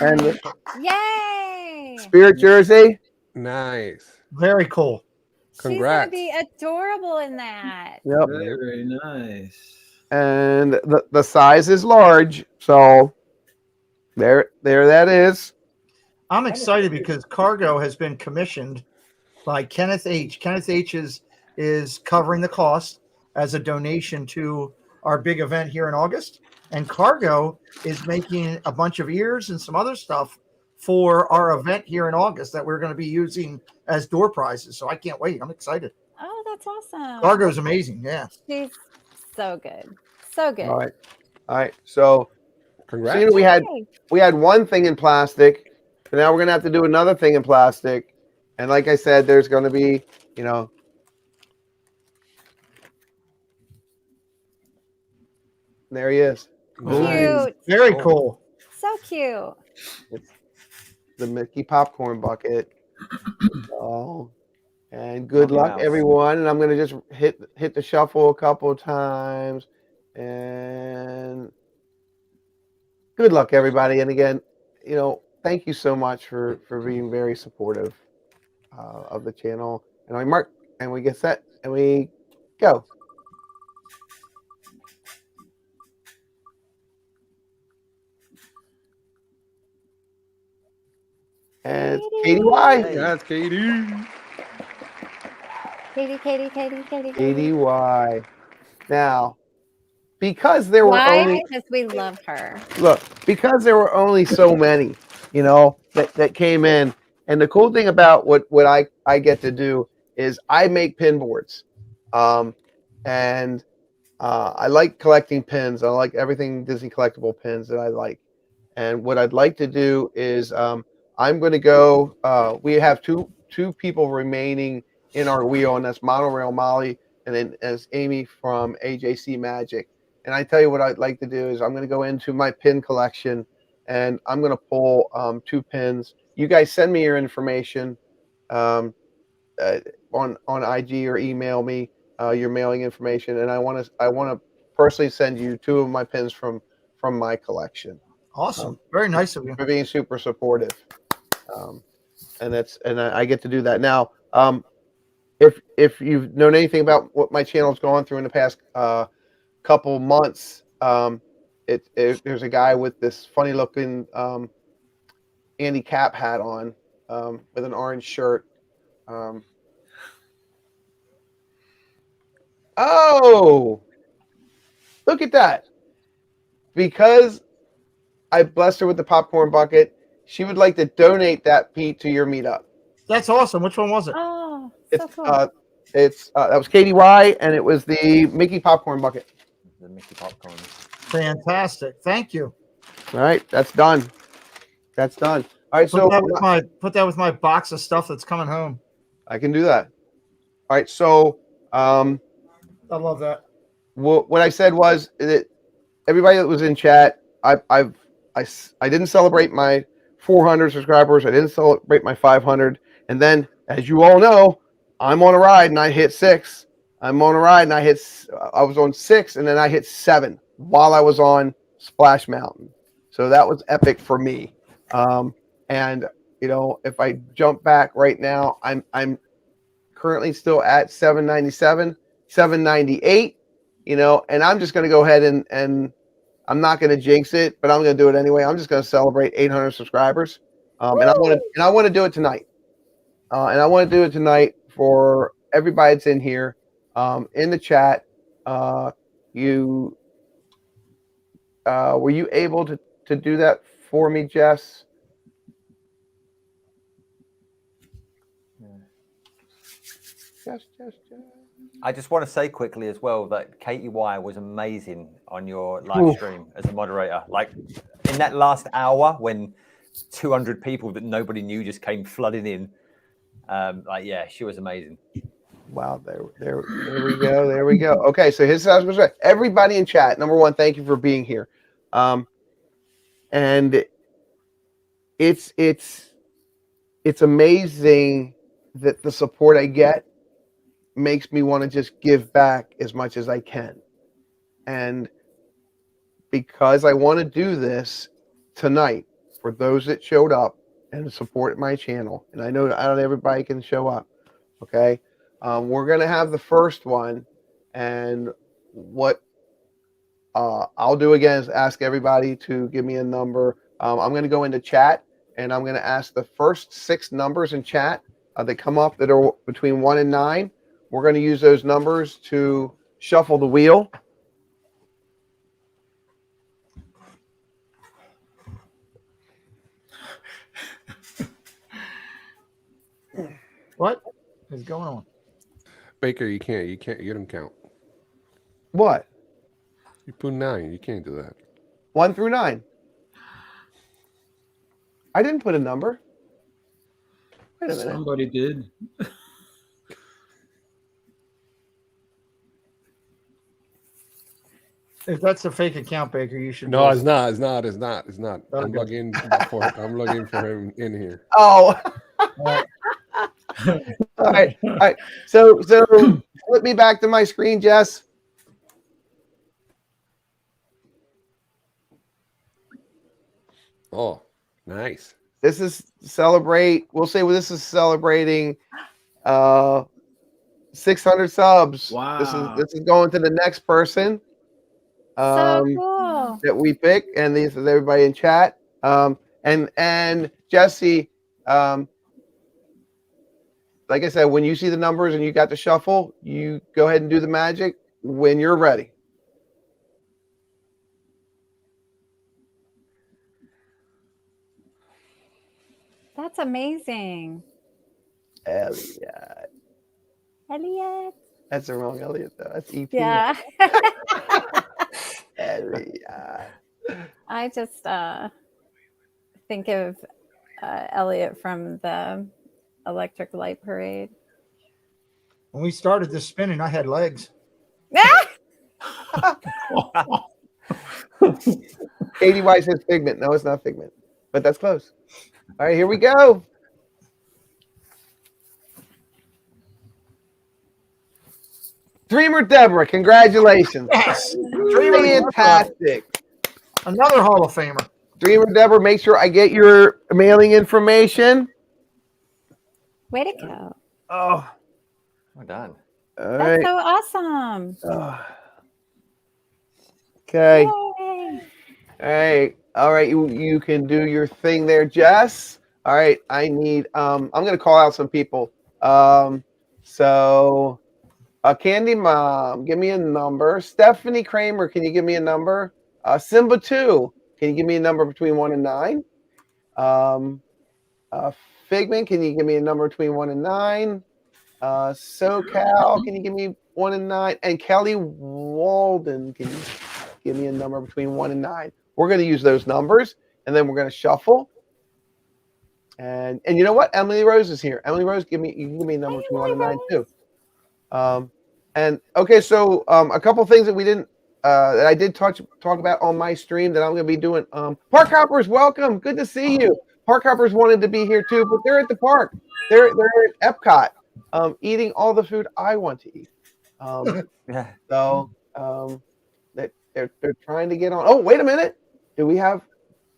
And Yay! Spirit jersey. Nice. Very cool. Congrats. She's gonna be adorable in that. Yep. Very nice. And the size is large, so there that is. I'm excited because Cargo has been commissioned by Kenneth H. Kenneth H is covering the cost as a donation to our big event here in August. And Cargo is making a bunch of ears and some other stuff for our event here in August that we're going to be using as door prizes. So I can't wait. I'm excited. Oh, that's awesome. Cargo's amazing. Yeah. She's so good. So good. All right. So Congrats. see, we had one thing in plastic, and now we're gonna have to do another thing in plastic. And like I said, there's gonna be, there he is. Cute. Very cool. So cute. It's the Mickey popcorn bucket. Oh, and good luck, everyone. And I'm gonna just hit the shuffle a couple of times, and good luck, everybody. And again, thank you so much for being very supportive of the channel. And we mark, and we get set, and we go. And it's Katie Y. That's Katie. Katie Y. Now, because there were Why? only Because we love her. because there were only so many, that came in. And the cool thing about what I get to do is I make pin boards. And I like collecting pins. I like everything Disney collectible pins that I like. And what I'd like to do is I'm going to go. We have two people remaining in our wheel, and that's Monorail Molly, and then as Amy from AJC Magic. And I tell you what I'd like to do is I'm going to go into my pin collection, and I'm going to pull 2 pins. You guys send me your information on IG or email me your mailing information, and I want to personally send you 2 of my pins from my collection. Awesome. Very nice of you. For being super supportive. And I get to do that. Now, if you've known anything about what my channel's gone through in the past couple months, there's a guy with this funny looking Andy Cap hat on with an orange shirt. Oh, look at that. Because I blessed her with the popcorn bucket, she would like to donate that, Pete, to your meetup. That's awesome. Which one was it? Oh, so cool. That was Katie Y, and it was the Mickey popcorn bucket. The Mickey popcorn. Fantastic. Thank you. All right, that's done. All right, Put that with my box of stuff that's coming home. I can do that. All right, so I love that. what I said was that everybody that was in chat, I didn't celebrate my 400 subscribers. I didn't celebrate my 500. And then, as you all know, I'm on a ride and I hit 6. I'm on a ride and I was on 6, and then I hit 7 while I was on Splash Mountain. So that was epic for me. And if I jump back right now, I'm currently still at 797, 798, and I'm just going to go ahead and I'm not going to jinx it, but I'm going to do it anyway. I'm just going to celebrate 800 subscribers. And I want to do it tonight. And I want to do it tonight for everybody that's in here, in the chat. Were you able to do that for me, Jess? Jess. I just want to say quickly as well that Katie Y was amazing on your live stream as a moderator. Like in that last hour when 200 people that nobody knew just came flooding in. She was amazing. Wow, there we go. There we go. Okay, so his house was right. Everybody in chat, number one, thank you for being here. And it's amazing that the support I get makes me want to just give back as much as I can. And because I want to do this tonight for those that showed up and support my channel, and I know not everybody can show up, okay? We're going to have the first one, and what I'll do again is ask everybody to give me a number. I'm going to go into chat, and I'm going to ask the first 6 numbers in chat that come up that are between 1 and 9. We're going to use those numbers to shuffle the wheel. What is going on? Baker, you don't count. What? You put 9. You can't do that. 1 through 9. I didn't put a number. Wait a minute. Somebody did. If that's a fake account, Baker, you should. No, it's not. It's not. I'm Okay. logging for him in here. Oh. All right. So flip me back to my screen, Jess. Oh, nice. This is celebrating 600 subs. Wow. This is going to the next person. So cool. That we pick, and this is everybody in chat. And Jesse, like I said, when you see the numbers and you got the shuffle, you go ahead and do the magic when you're ready. That's amazing. Elliot. That's the wrong Elliot, though. That's E.T. Yeah. Elliot. I just think of Elliot from the Electric Light Parade. When we started this spinning, I had legs. Katie White says Figment. No, it's not Figment, but that's close. All right, here we go. Dreamer Deborah, congratulations. Yes. Fantastic. Another Hall of Famer. Dreamer Deborah, make sure I get your mailing information. Way to go. Oh. Well done. All That's right. so awesome. Okay. Yay. All right. All right. You can do your thing there, Jess. All right. I need I'm gonna call out some people. So Candy Mom, give me a number. Stephanie Kramer, can you give me a number? Simba 2, can you give me a number between 1 and 9? Figment, can you give me a number between 1 and 9? SoCal, can you give me 1 and 9? And Kelly Walden, can you give me a number between 1 and 9? We're going to use those numbers, and then we're going to shuffle. And you know what? Emily Rose is here. Emily Rose, you can give me a number between 1 and 9 too. And okay, so a couple things that we didn't that I did talk about on my stream that I'm going to be doing. Park hoppers, welcome. Good to see you. Park hoppers wanted to be here too, but they're at the park. They're at Epcot, eating all the food I want to eat. So they're trying to get on. Oh, wait a minute. Do we have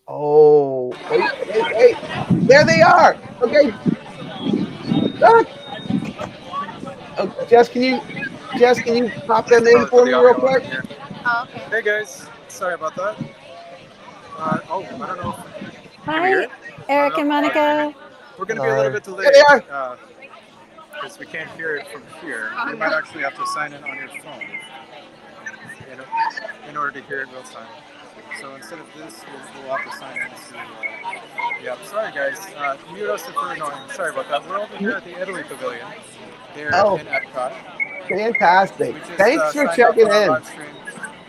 Oh, wait. There they are. Okay. Look. Oh, Jess, can you pop them in for me real quick? Oh, okay. Hey guys, sorry about that. I don't know. Can we hear Hi, it? I Eric don't and know. Monica. We're going to be a little bit There delayed they are. because we can't hear it from here. You might actually have to sign in on your phone in order to hear it real time. So instead of this, we'll have to sign in to. Yeah, sorry guys. Mute us if we're annoying. Sorry about that. We're over here at the Italy Pavilion. They're Oh, in Epcot. fantastic. We just Thanks for signed off checking on our in. live stream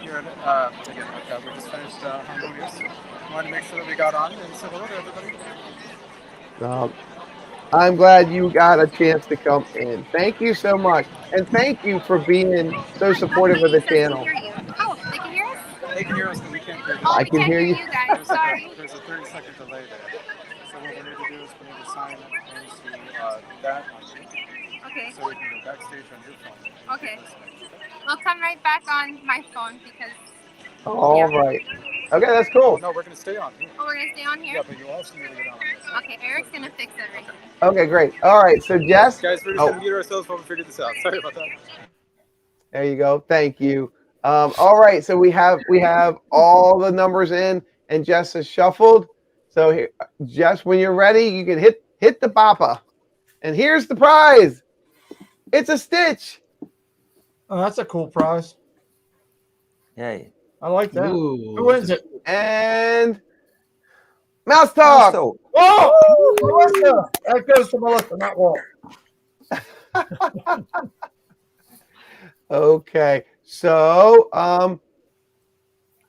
here again, Epcot. We just finished Harmonious. Wanted to make sure that we got on and say hello to everybody. I'm glad you got a chance to come in. Thank you so much. And thank you for being so supportive of the channel. Oh, they can hear us? They can hear us, but we can't hear them. Oh, I we can can't hear hear you. you guys. Sorry. There's a 30-second delay there. So what we need to do is we need to sign into that on you. Okay. So we can go backstage on your phone. Okay. We'll come right back on my phone because. All right. Okay, that's cool. No, we're going to stay on here. Oh, we're gonna stay on here. Yeah, but you also need to get on this. Okay, Eric's gonna fix everything. Okay, great. All right. So Jess. Guys, we're just going to mute ourselves while we figure this out. Sorry about that. There you go. Thank you. All right. So we have all the numbers in, and Jess has shuffled. So here, Jess, when you're ready, you can hit the bopper. And here's the prize. It's a Stitch. Oh, that's a cool prize. Yay. I like that. Ooh. Who wins it? And Mouse Talk. So, Oh, Melissa. That goes to Melissa, not Walt. Okay. So I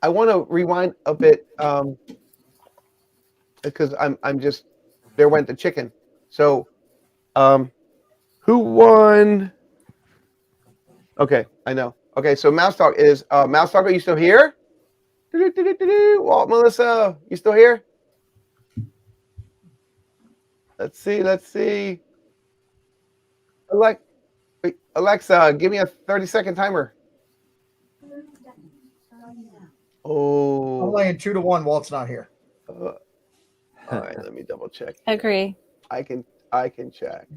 want to rewind a bit because I'm just there went the chicken. So who won? Okay, I know. Okay, so Mouse Talk is Mouse Talk. Are you still here? Walt, Melissa, you still here? Let's see. Alexa, give me a 30-second timer. I'm Oh. laying 2-1. Walt's not here. All right, let me double check. Agree. I can check.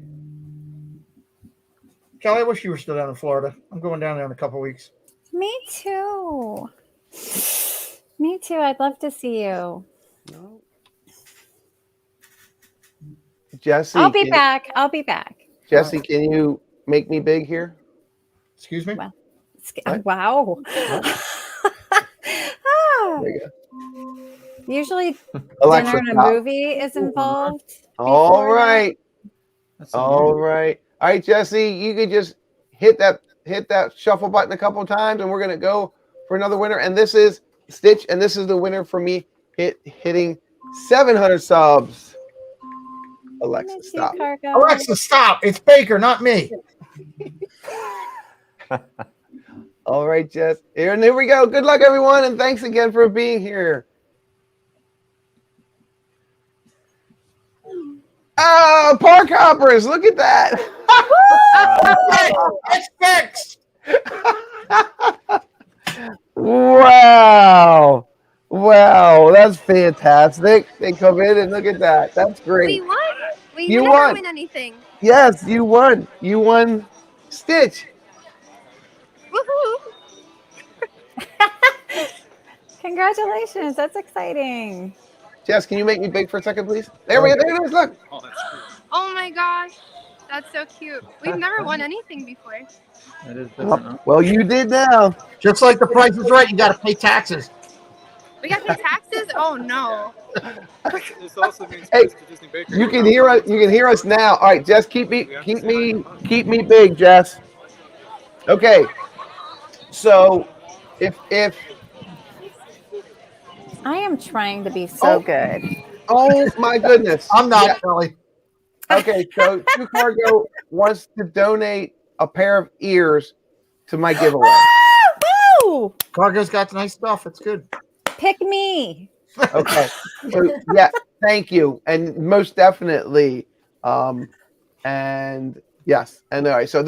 Kelly, I wish you were still down in Florida. I'm going down there in a couple weeks. Me too. Me too. I'd love to see you. No. Jesse, I'll be back. I'll be back. Jesse, can you make me big here? Excuse me? Well, What? wow. There you go. Usually Alexa, dinner and a stop. movie is involved. All before right. That's All right. All right, Jesse, you could just hit that shuffle button a couple of times, and we're gonna go for another winner. And this is Stitch, and this is the winner for me hitting 700 subs. Alexa, Miss you, stop. Cargo. Alexa, stop. It's Baker, not me. All right, Jess. Here we go. Good luck, everyone, and thanks again for being here. Oh, park hoppers! Look at that. It's fixed. Wow. That's fantastic. They come in and look at that. That's great. We won. We You never won. win anything. Yes, you won. You won Stitch. Woohoo! Congratulations. That's exciting. Jess, can you make me big for a second, please? There it is. Look. Oh, that's true. Oh my gosh. That's so cute. We've never won anything before. That is different, huh? Well, you did now. Just like the Price is Right, you got to pay taxes. We got to pay taxes? Oh no. This also means Hey, to Disney Baker. You can hear us. You can hear us now. All right, Jess, keep me big, Jess. Okay. So, if I am trying to be so good. oh my goodness, I'm not, Yeah. Kelly. Okay, so True Cargo wants to donate a pair of ears to my giveaway. Woo! Cargo's got nice stuff. It's good. Pick me. Okay, so yeah, thank you, and most definitely, and yes, and all right. So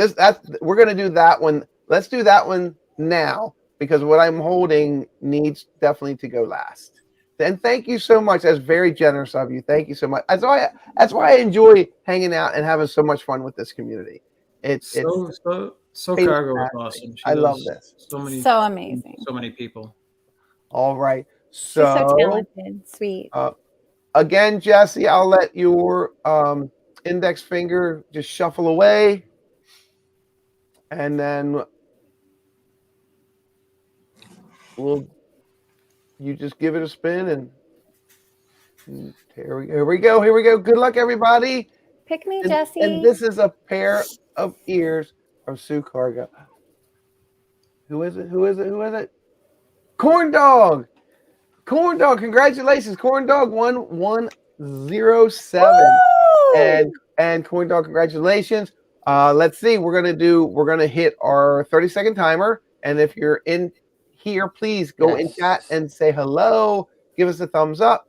we're gonna do that one. Let's do that one now because what I'm holding needs definitely to go last. And thank you so much. That's very generous of you. Thank you so much. That's why I enjoy hanging out and having so much fun with this community. It's So fantastic. Cargo is awesome. She I love does this. So amazing. So many people. All right. She's so So talented, sweet. again, Jesse, I'll let your index finger just shuffle away, and then you just give it a spin, and here we go. Good luck, everybody. Pick me, And Jesse. this is a pair of ears from Sue Cargo. Who is it? Corn Dog. Congratulations. Corn Dog 1107. And Corn Dog, congratulations. Let's see. We're gonna hit our 30-second timer. And if you're in here, please go in chat and say hello. Give us a thumbs up.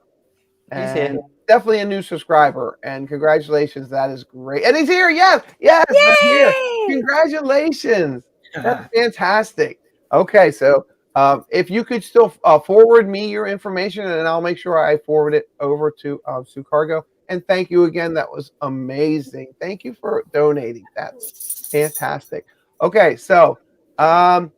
He's here. And definitely a new subscriber. And congratulations. That is great. And he's here. Yes. He's here. Congratulations. That's fantastic. Okay, so if you could still forward me your information, and I'll make sure I forward it over to Sue Cargo. And thank you again. That was amazing. Thank you for donating. That's fantastic. Okay, so are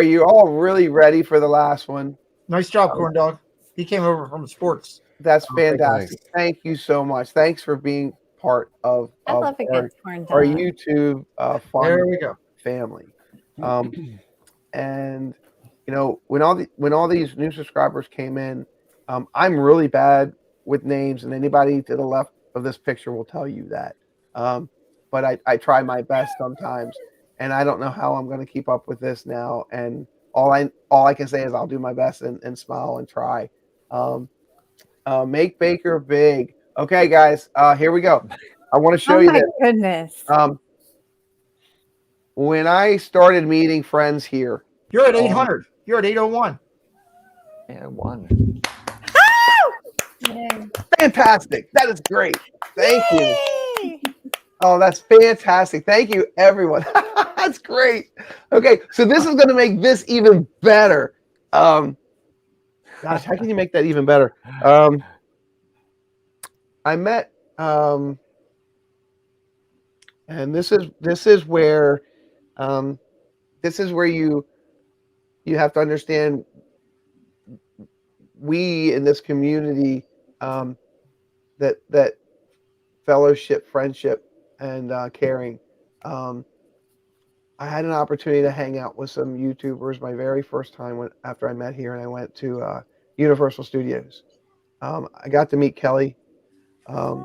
you all really ready for the last one? Nice job, Corn Dog. He came over from sports. That's fantastic. Thank you so much. Thanks for being part of I love a good corn dog. our YouTube fun There we go. family. And you know, when all these new subscribers came in, I'm really bad with names, and anybody to the left of this picture will tell you that. But I try my best sometimes, and I don't know how I'm going to keep up with this now. And all I can say is I'll do my best and smile and try. Make Baker big. Okay, guys, here we go. I want to show you this. Oh my goodness. When I started meeting friends here, You're at 800. You're at 801. 801. Fantastic. That is great. Thank you. Oh, that's fantastic. Thank you, everyone. That's great. Okay, so this is going to make this even better. Gosh, how can you make that even better? I met, and this is where you have to understand. We in this community, that fellowship, friendship, and caring. I had an opportunity to hang out with some YouTubers my very first time after I met here, and I went to Universal Studios. I got to meet Kelly. I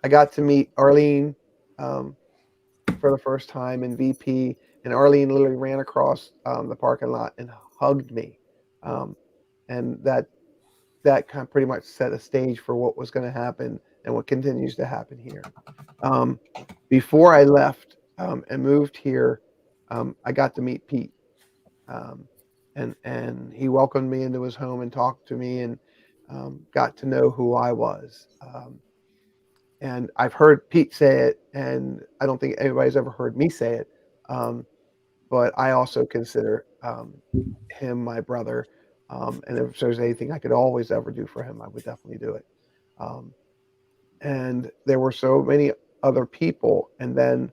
got to meet Arlene for the first time, and VP. And Arlene literally ran across the parking lot and hugged me, and that kind of pretty much set a stage for what was going to happen and what continues to happen here. Before I left and moved here, I got to meet Pete, and he welcomed me into his home and talked to me and got to know who I was. And I've heard Pete say it, and I don't think anybody's ever heard me say it. But I also consider him my brother. And if there's anything I could always ever do for him, I would definitely do it. And there were so many other people. And then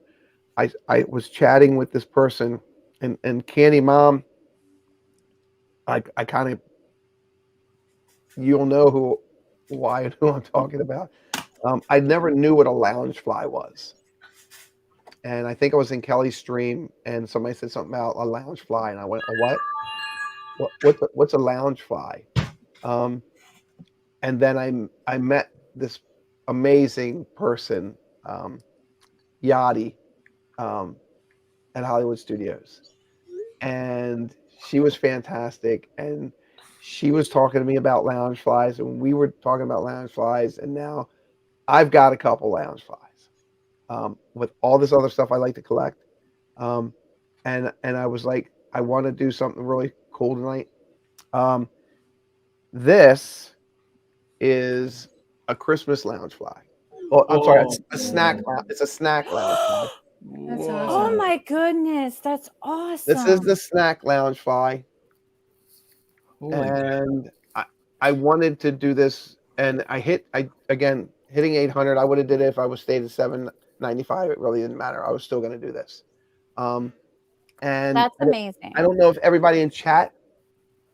I was chatting with this person, and Candy Mom, I kind of, you'll know who I'm talking about. I never knew what a lounge fly was. And I think I was in Kelly's stream, and somebody said something about a lounge fly, and I went, "A what? What's a lounge fly?" And then I met this amazing person, Yachty, at Hollywood Studios, and she was fantastic, and she was talking to me about lounge flies, and we were talking about lounge flies, and now I've got a couple lounge flies. With all this other stuff I like to collect. And I was like, I want to do something really cool tonight. This is a Christmas lounge fly. Oh, I'm sorry, it's a snack. It's a snack lounge fly. That's awesome. Oh my goodness, that's awesome. This is the snack lounge fly. And I wanted to do this, and hitting 800. I would have did it if I was stayed at 795. It really didn't matter. I was still going to do this. And That's amazing. I don't know if everybody in chat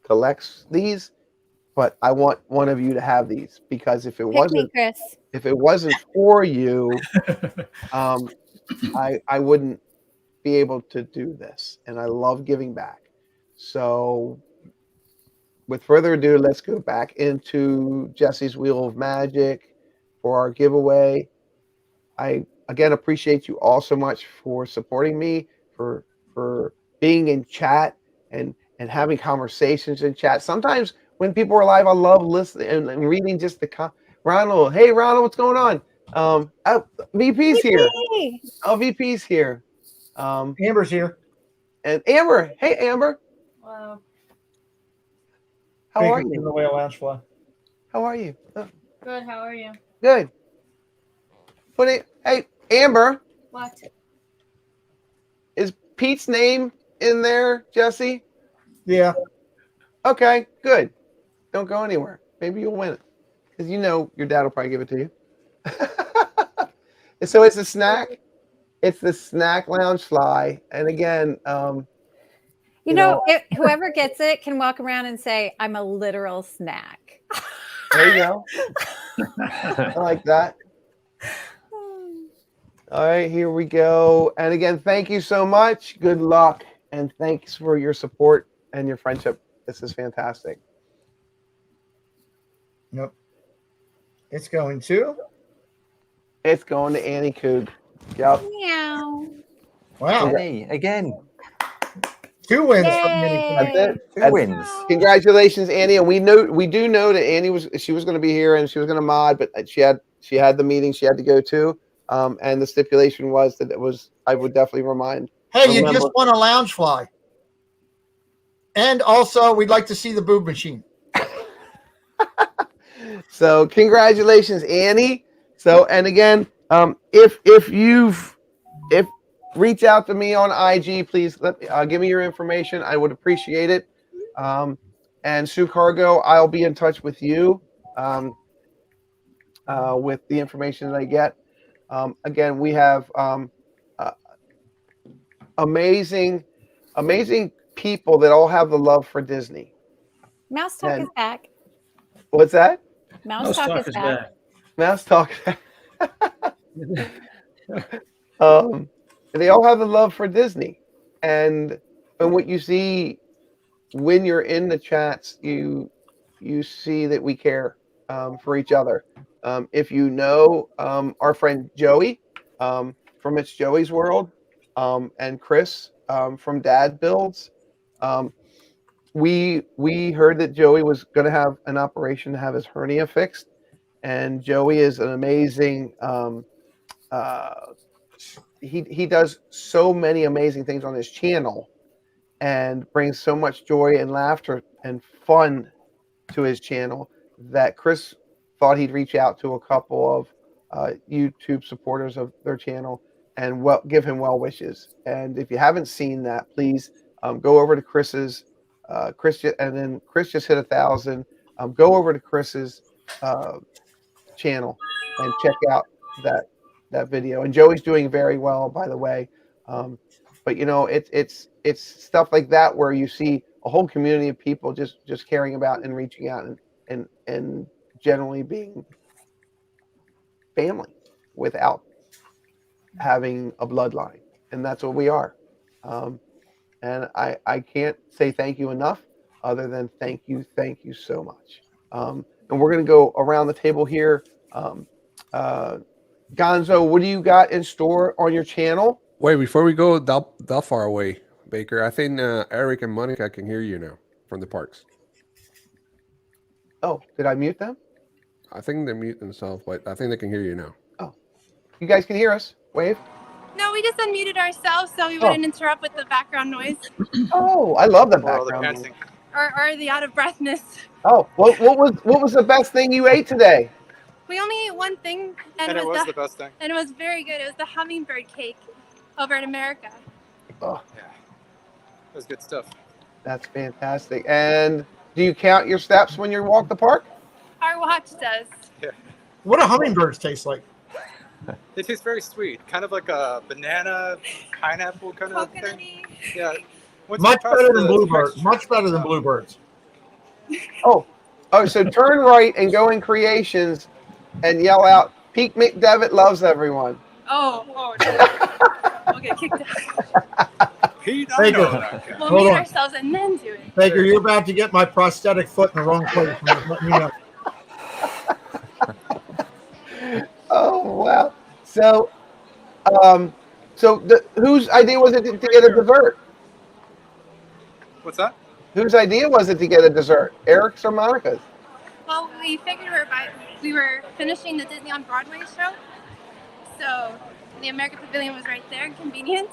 collects these, but I want one of you to have these, because if it Pick me, Chris. wasn't for you, I wouldn't be able to do this, and I love giving back. So with further ado, let's go back into Jesse's Wheel of Magic for our giveaway. I again appreciate you all so much for supporting me, for being in chat and having conversations in chat. Sometimes when people are live, I love listening and reading just the Ronald. Hey Ronald, what's going on? VP's here. Oh, VP's here. Amber's here. And Amber. Hey Amber. Wow. How are In you? the whale lounge fly. How are you? Good. How are you? Good. Hey Amber. What? Is Pete's name in there, Jesse? Yeah. Okay, good. Don't go anywhere. Maybe you'll win it, because you know your dad will probably give it to you. So it's a snack. It's the Snack Lounge Fly, and again, You know, whoever gets it can walk around and say, "I'm a literal snack." There you go. I like that. All right, here we go. And again, thank you so much. Good luck, and thanks for your support and your friendship. This is fantastic. Nope. It's going to. It's going to Annie Coog. Yep. Meow. Wow. Annie, again. 2 wins Yay. from Annie. That's it. Two wins. Congratulations, Annie. And we do know that Annie was going to be here and she was going to mod, but she had the meeting she had to go to. And the stipulation was that I would definitely remind. Hey, you just won a lounge fly. And also, we'd like to see the boob machine. So congratulations, Annie. So, and again, if reach out to me on IG, please give me your information. I would appreciate it. And Sue Cargo, I'll be in touch with you with the information that I get. Again, we have amazing people that all have the love for Disney. Mouse Talk is back. What's that? Mouse Talk is back. Mouse Talk. They all have the love for Disney, and what you see when you're in the chats, you see that we care for each other. If you know our friend Joey from It's Joey's World, and Chris from Dad Builds, we heard that Joey was going to have an operation to have his hernia fixed, and Joey is an amazing. He does so many amazing things on his channel, and brings so much joy and laughter and fun to his channel that Chris thought he'd reach out to a couple of YouTube supporters of their channel and give him well wishes. And if you haven't seen that, please go over to Chris's. Chris just hit 1,000. Go over to Chris's channel and check out that video. And Joey's doing very well, by the way. But you know, it's stuff like that where you see a whole community of people just caring about and reaching out and generally being family without having a bloodline, and that's what we are. And I can't say thank you enough, other than thank you so much. And we're gonna go around the table here. Gonzo, what do you got in store on your channel? Wait, before we go that far away, Baker, I think Eric and Monica can hear you now from the parks. Oh, did I mute them? I think they mute themselves, but I think they can hear you now. Oh, you guys can hear us? Wave. No, we just unmuted ourselves so we wouldn't interrupt with the background noise Oh, I love the Or all the background. panting. or the out of breathness. Oh, what was the best thing you ate today? We only ate one thing, And it was the best thing. and it was very good. It was the hummingbird cake over in America. Oh, Yeah. It was good stuff. that's fantastic. And Do you count your steps when you walk the park? Our watch does. Yeah. What do hummingbirds taste like? They taste very sweet, kind of like a banana, pineapple kind of thing. Yeah. Once you Much pass better than the bluebirds. texture- Much better than bluebirds. Oh, so turn right and go in creations and yell out, Pete McDevitt loves everyone. Oh, no. We'll get kicked out. Pete, I Baker, know that guy. We'll hold mute on. ourselves and then do it. Baker, you're about to get my prosthetic foot in the wrong place. I'm just letting you know. Oh, wow. So, whose idea was it to get a dessert? What's that? Whose idea was it to get a dessert? Eric's or Monica's? Well, we figured we were finishing the Disney on Broadway show, so the American Pavilion was right there, convenient.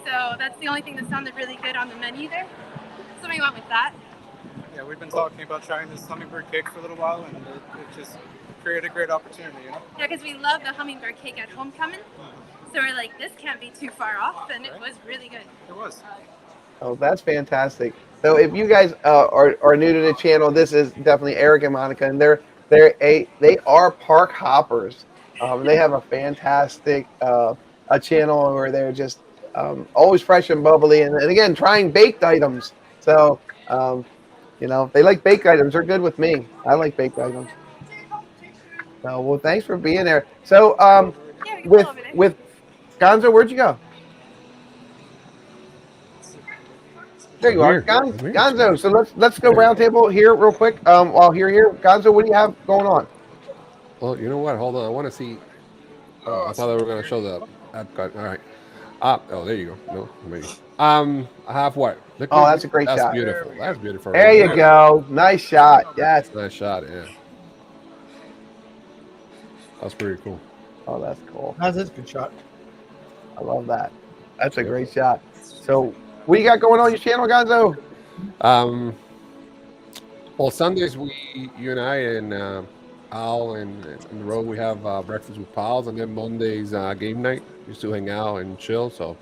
So that's the only thing that sounded really good on the menu there. So we went with that. Yeah, we've been talking about trying this hummingbird cake for a little while, and it just created a great opportunity, you know? Yeah, because we love the hummingbird cake at Homecoming. So we're like, this can't be too far off, and it was really good. It was. Oh, that's fantastic. So if you guys are new to the channel, this is definitely Eric and Monica, and they are park hoppers. They have a fantastic a channel where they're just always fresh and bubbly, and again trying baked items. So they like baked items. They're good with me. I like baked items. So well, thanks for being there. So with Gonzo, where'd you go? There you are, Gonzo. So let's go round table here real quick. While you're here, Gonzo, what do you have going on? Well, you know what? Hold on. I want to see. Oh, I thought they were going to show the app cut. All right. Oh, there you go. No, maybe. I have what? Oh, that's a great shot. shot. That's beautiful. That's beautiful. There you go. Nice shot. Yes. Nice shot. Yeah. That's pretty cool. Oh, that's cool. That's a good shot. I love that. That's a great shot. So, what you got going on your channel, Gonzo? Well, Sundays you and I and Al and the road we have breakfast with pals, and then Mondays game night. We still hang out and chill. So,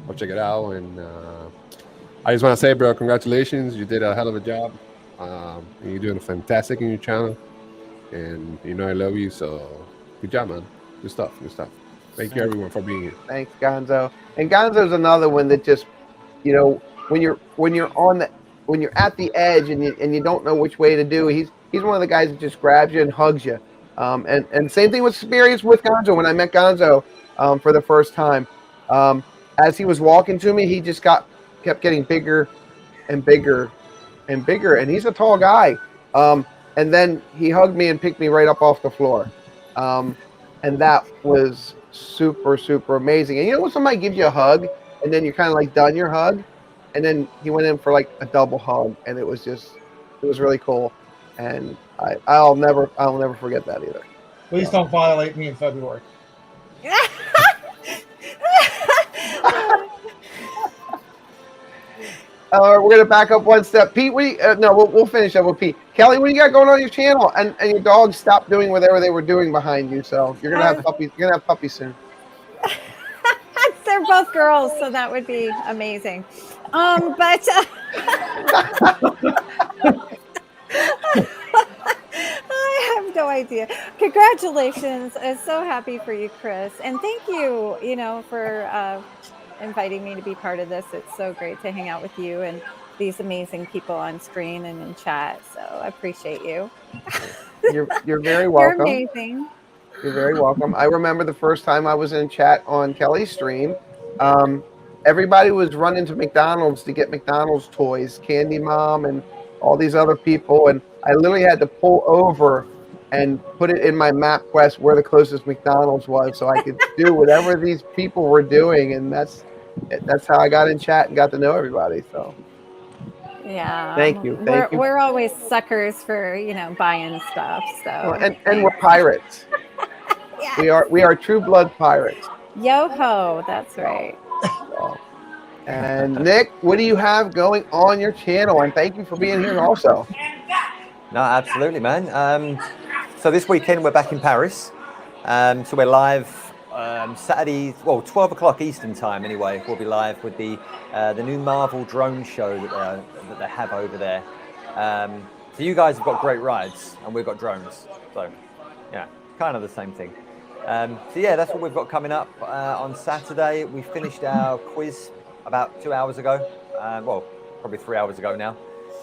go check it out. And I just want to say, bro, congratulations! You did a hell of a job. And you're doing fantastic in your channel, and I love you. So, good job, man. Good stuff. Good stuff. Thank you, everyone, for being here. Thanks, Gonzo. And Gonzo's another one that just, when you're at the edge and you don't know which way to do, he's one of the guys that just grabs you and hugs you. And same thing was experienced with Gonzo when I met Gonzo for the first time. As he was walking to me, he just kept getting bigger and bigger and bigger, and he's a tall guy. And then he hugged me and picked me right up off the floor. And that was super, super amazing. And when somebody gives you a hug and then you're kind of like done your hug, and then he went in for like a double hug, and it was really cool. And I'll never forget that either. Please don't violate me in February. We're gonna back up one step. Pete, we'll finish up with Pete. Kelly, what do you got going on your channel? And your dogs stopped doing whatever they were doing behind you, so you're gonna have puppies. You're gonna have puppies soon. They're both girls, so that would be amazing. But I have no idea. Congratulations! I'm so happy for you, Chris, and thank you, for inviting me to be part of this. It's so great to hang out with you and these amazing people on screen and in chat. So I appreciate you. You're very welcome. You're amazing. You're very welcome. I remember the first time I was in chat on Kelly's stream. Everybody was running to McDonald's to get McDonald's toys, Candy Mom and all these other people, and I literally had to pull over and put it in my MapQuest where the closest McDonald's was, so I could do whatever these people were doing, and that's how I got in chat and got to know everybody. So yeah, thank you. We're always suckers for buying stuff. So and we're pirates. Yes. We are true blood pirates. Yo ho, that's right. And Nick, what do you have going on your channel? And thank you for being here also. No, absolutely, man. So this weekend we're back in Paris. So we're live Saturday, 12 o'clock Eastern time anyway. We'll be live with the new Marvel drone show that they have over there. So you guys have got great rides, and we've got drones. So yeah, kind of the same thing. So yeah, that's what we've got coming up on Saturday. We finished our quiz about 2 hours ago. Well, probably 3 hours ago now.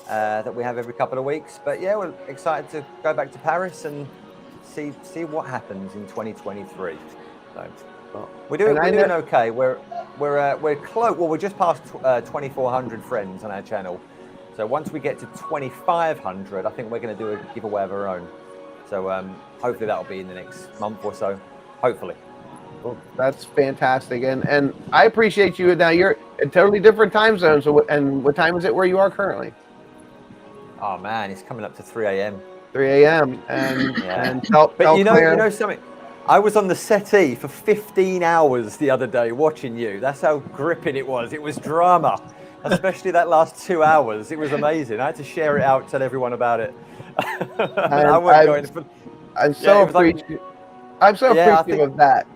That we have every couple of weeks. But yeah, we're excited to go back to Paris and see what happens in 2023. So we're doing okay. We're close. Well, we're just past 2,400 friends on our channel. So once we get to 2,500, I think we're going to do a giveaway of our own. So hopefully that'll be in the next month or so. Hopefully. Well, that's fantastic, and I appreciate you. Now you're in totally different time zones. So and what time is it where you are currently? Oh man, it's coming up to 3 a.m. 3 a.m. and yeah. and tell you Claire, know something. I was on the settee for 15 hours the other day watching you. That's how gripping it was. It was drama, especially that last 2 hours. It was amazing. I had to share it out, tell everyone about it. I'm so appreciative of that.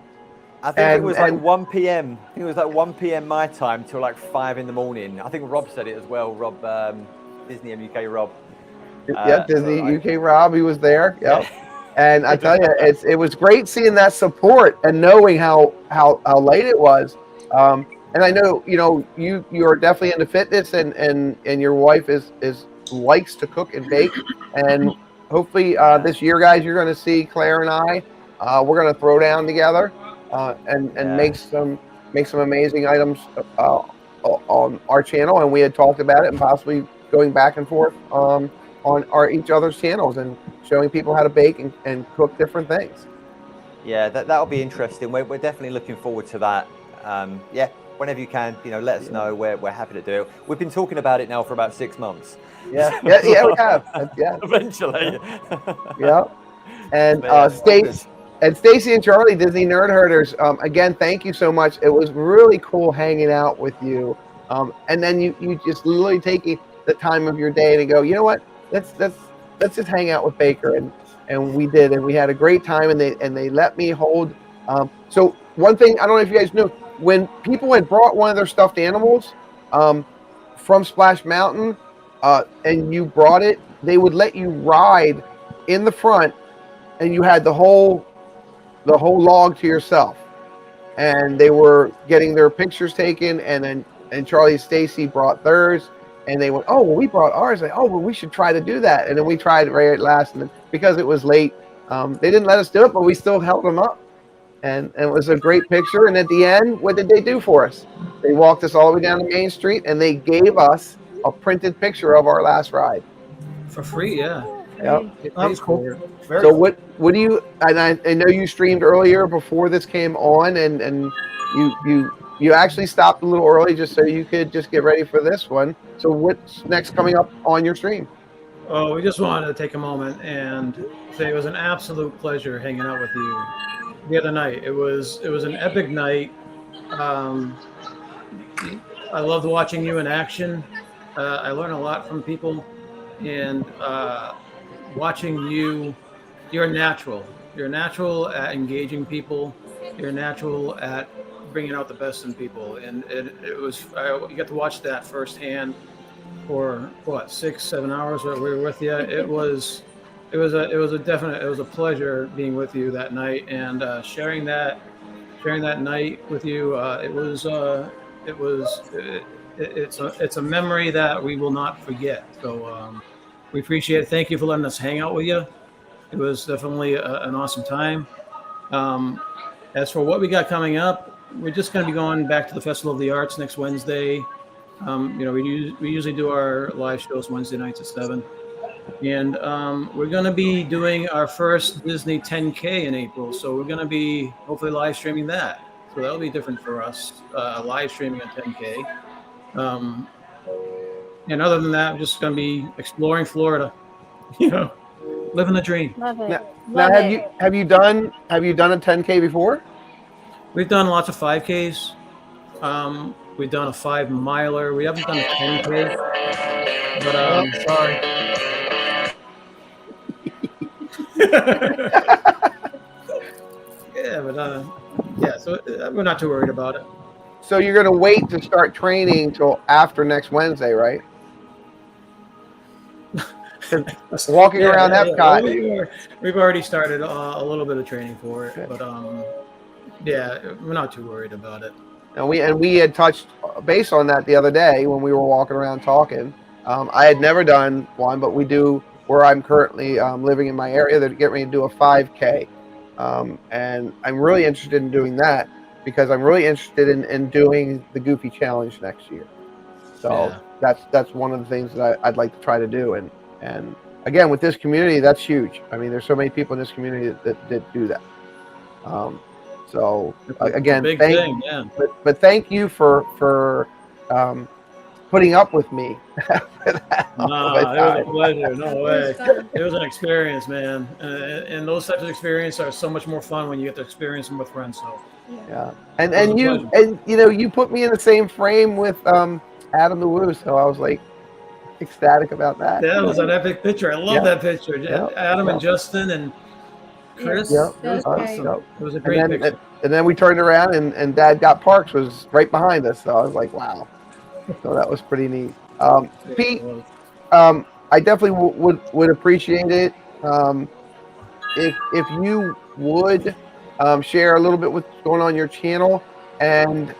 I think it was like 1 p.m. I think it was like 1 p.m. my time till like 5 in the morning. I think Rob said it as well. Rob, Disney MUK Rob. Disney UK Rob, he was there. Yep. And I tell you, it was great seeing that support and knowing how late it was. And I know you are definitely into fitness, and your wife is likes to cook and bake, and hopefully this year, guys, you're going to see Claire and I. We're going to throw down together and make some amazing items on our channel, and we had talked about it and possibly going back and forth on each other's channels and showing people how to bake and cook different things. Yeah, that'll be interesting. We're definitely looking forward to that. Yeah, whenever you can, let us know. We're happy to do it. We've been talking about it now for about 6 months. Yeah, we have. Yeah, eventually. Yeah, and Stacy and Charlie, Disney Nerd Herders. Again, thank you so much. It was really cool hanging out with you. And then you just literally taking the time of your day to go, you know what? Let's just hang out with Baker, and we did, and we had a great time, and they let me hold. So one thing, I don't know if you guys knew, when people had brought one of their stuffed animals from Splash Mountain, and you brought it, they would let you ride in the front, and you had the whole log to yourself, and they were getting their pictures taken, and Charlie and Stacy brought theirs. And they went, oh, well, we brought ours. Like, oh, well, we should try to do that. And then we tried right at last. And because it was late, they didn't let us do it, but we still held them up. And it was a great picture. And at the end, what did they do for us? They walked us all the way down to Main Street, and they gave us a printed picture of our last ride. For free, yeah. Yep. That was cool. So what do you, and I know you streamed earlier before this came on, and you actually stopped a little early just so you could just get ready for this one. So what's next coming up on your stream? Oh, we just wanted to take a moment and say it was an absolute pleasure hanging out with you the other night. It was an epic night. I loved watching you in action. I learned a lot from people, and watching you, you're natural. You're natural at engaging people. You're natural at bringing out the best in people, and it was you got to watch that firsthand for what 6-7 hours that we were with you. It was a pleasure being with you that night, and sharing that night with you. It's a memory that we will not forget. So we appreciate it. Thank you for letting us hang out with you. It was definitely an awesome time. As for what we got coming up, we're just going to be going back to the Festival of the Arts next Wednesday. We usually do our live shows Wednesday nights at 7. And we're going to be doing our first Disney 10K in April. So we're going to be hopefully live streaming that. So that'll be different for us, live streaming a 10K. And other than that, I'm just going to be exploring Florida, living the dream. Love it. Now have you done a 10K before? We've done lots of 5Ks. We've done a 5-miler. We haven't done a 10K. But sorry. So we're not too worried about it. So you're going to wait to start training till after next Wednesday, right? walking around Yeah, Epcot. we've already started a little bit of training for it, Good. but yeah, we're not too worried about it. And we had touched base on that the other day when we were walking around talking. I had never done one, but we do where I'm currently living in my area. They're getting ready to do a 5K, and I'm really interested in doing that because I'm really interested in doing the Goofy Challenge next year. So that's one of the things that I'd like to try to do. And again, with this community, that's huge. I mean, there's so many people in this community that do that. So again, big thing, yeah. but thank you for putting up with me. Nah, it was a pleasure. No way. It was an experience, man. And those types of experiences are so much more fun when you get to experience them with friends. So yeah, and you put me in the same frame with Adam the Woo, so I was like ecstatic about that. that was an epic picture. I love that picture. Adam and yeah. Justin and Chris. Yep. It was awesome. Yep. It was a great picture. And then we turned around and Dad Got Parks was right behind us. So I was like, wow. So that was pretty neat. Pete, I definitely would appreciate it if you would share a little bit what's going on your channel, and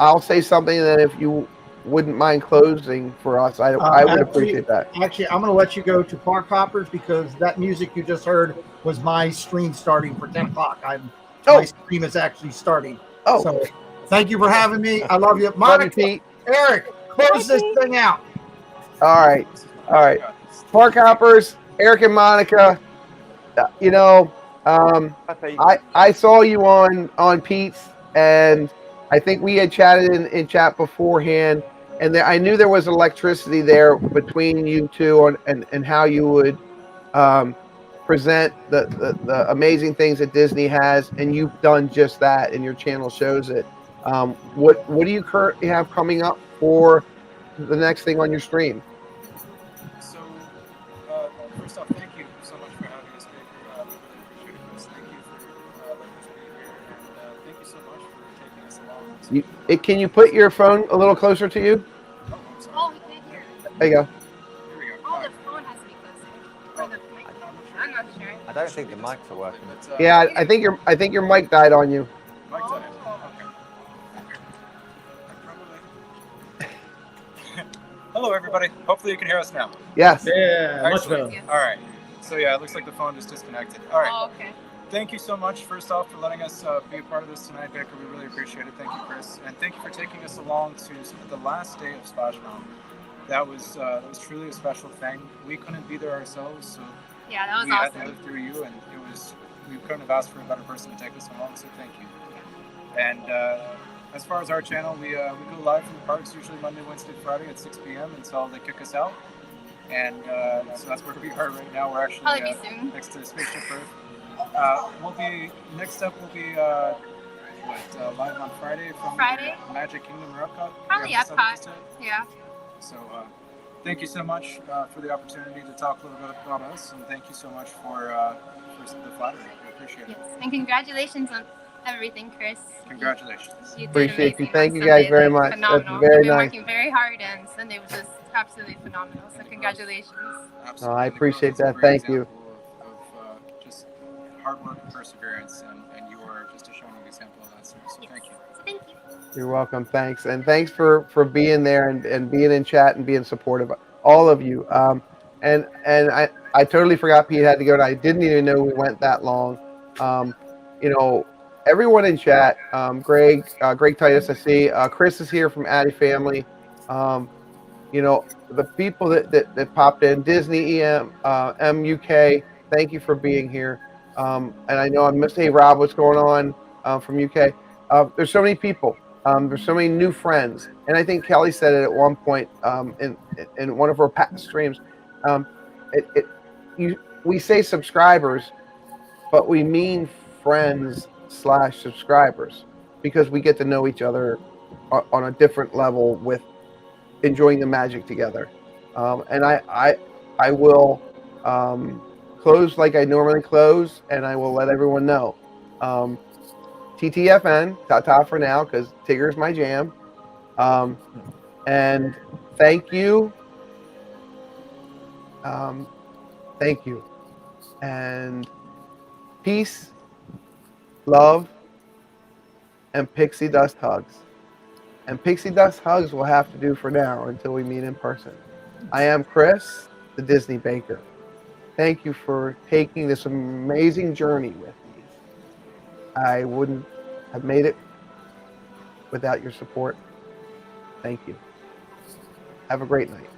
I'll say something that if you wouldn't mind closing for us, I would appreciate that. Actually, I'm going to let you go to Park Hoppers because that music you just heard was my stream starting for 10 o'clock. My stream is actually starting. Oh. So thank you for having me. I love you. Monica, Eric, close this thing out. All right. Park Hoppers, Eric and Monica, I saw you on Pete's, and I think we had chatted in chat beforehand, and I knew there was electricity there between you two and how you would present the amazing things that Disney has, and you've done just that, and your channel shows it. What do you currently have coming up for the next thing on your stream? So, first off, thank you so much for having us, Baker. Really appreciate it, Chris. Thank you for letting us be here, and thank you so much for taking us along. Can you put your phone a little closer to you? Oh, we can't hear. There you go. Oh, the phone has to be closer. Or the mic. I'm not sure. I don't think the mics are working. Yeah, I think your mic died on you. Mic died. Okay. Hello, everybody. Hopefully you can hear us now. Yes. Yeah, much Excellent. better. All right. So yeah, it looks like the phone just disconnected. All right. Oh, okay. Thank you so much, first off, for letting us be a part of this tonight, Baker. We really appreciate it. Thank you, Chris. And thank you for taking us along to the last day of Splash Mountain. That was truly a special thing. We couldn't be there ourselves, so yeah, that was we awesome. had to live through you, and we couldn't have asked for a better person to take us along, so thank you. And as far as our channel, we go live from the parks usually Monday, Wednesday, Friday at 6 p.m. until they kick us out. And so that's where we are right now. We're actually Probably be soon. next to Spaceship Earth. Next up will be live on Friday from Magic Kingdom or Epcot. Probably Epcot. Yeah. So thank you so much for the opportunity to talk a little bit about us, and thank you so much for the flattery. I appreciate it. Yes. And congratulations on everything, Chris. Congratulations. You did Appreciate you. amazing Thank on you guys Sunday. very Like, much. Phenomenal. That's very You've been nice. working very hard, and Sunday was just absolutely phenomenal. So congratulations. Oh, I appreciate that. Thank you. Of just hard work and perseverance, and you are just a shining example of that. So thank you. So thank you. You're welcome. Thanks. And thanks for being there and being in chat and being supportive. All of you. And I totally forgot Pete had to go. And I didn't even know we went that long. Everyone in chat, Greg Titus, I see. Chris is here from Addy Family. The people that popped in, Disney EM, MUK, thank you for being here. And I know I missed, hey Rob, what's going on from UK? There's so many people. There's so many new friends. And I think Kelly said it at one point in one of her past streams. We say subscribers, but we mean friends/subscribers because we get to know each other on a different level with enjoying the magic together. And I will close like I normally close, and I will let everyone know. TTFN, ta-ta for now, because Tigger's my jam. And thank you Thank you. And peace, love, and pixie dust hugs. And pixie dust hugs will have to do for now until we meet in person. I am Chris, the Disney Baker. Thank you for taking this amazing journey with me. I wouldn't have made it without your support. Thank you. Have a great night.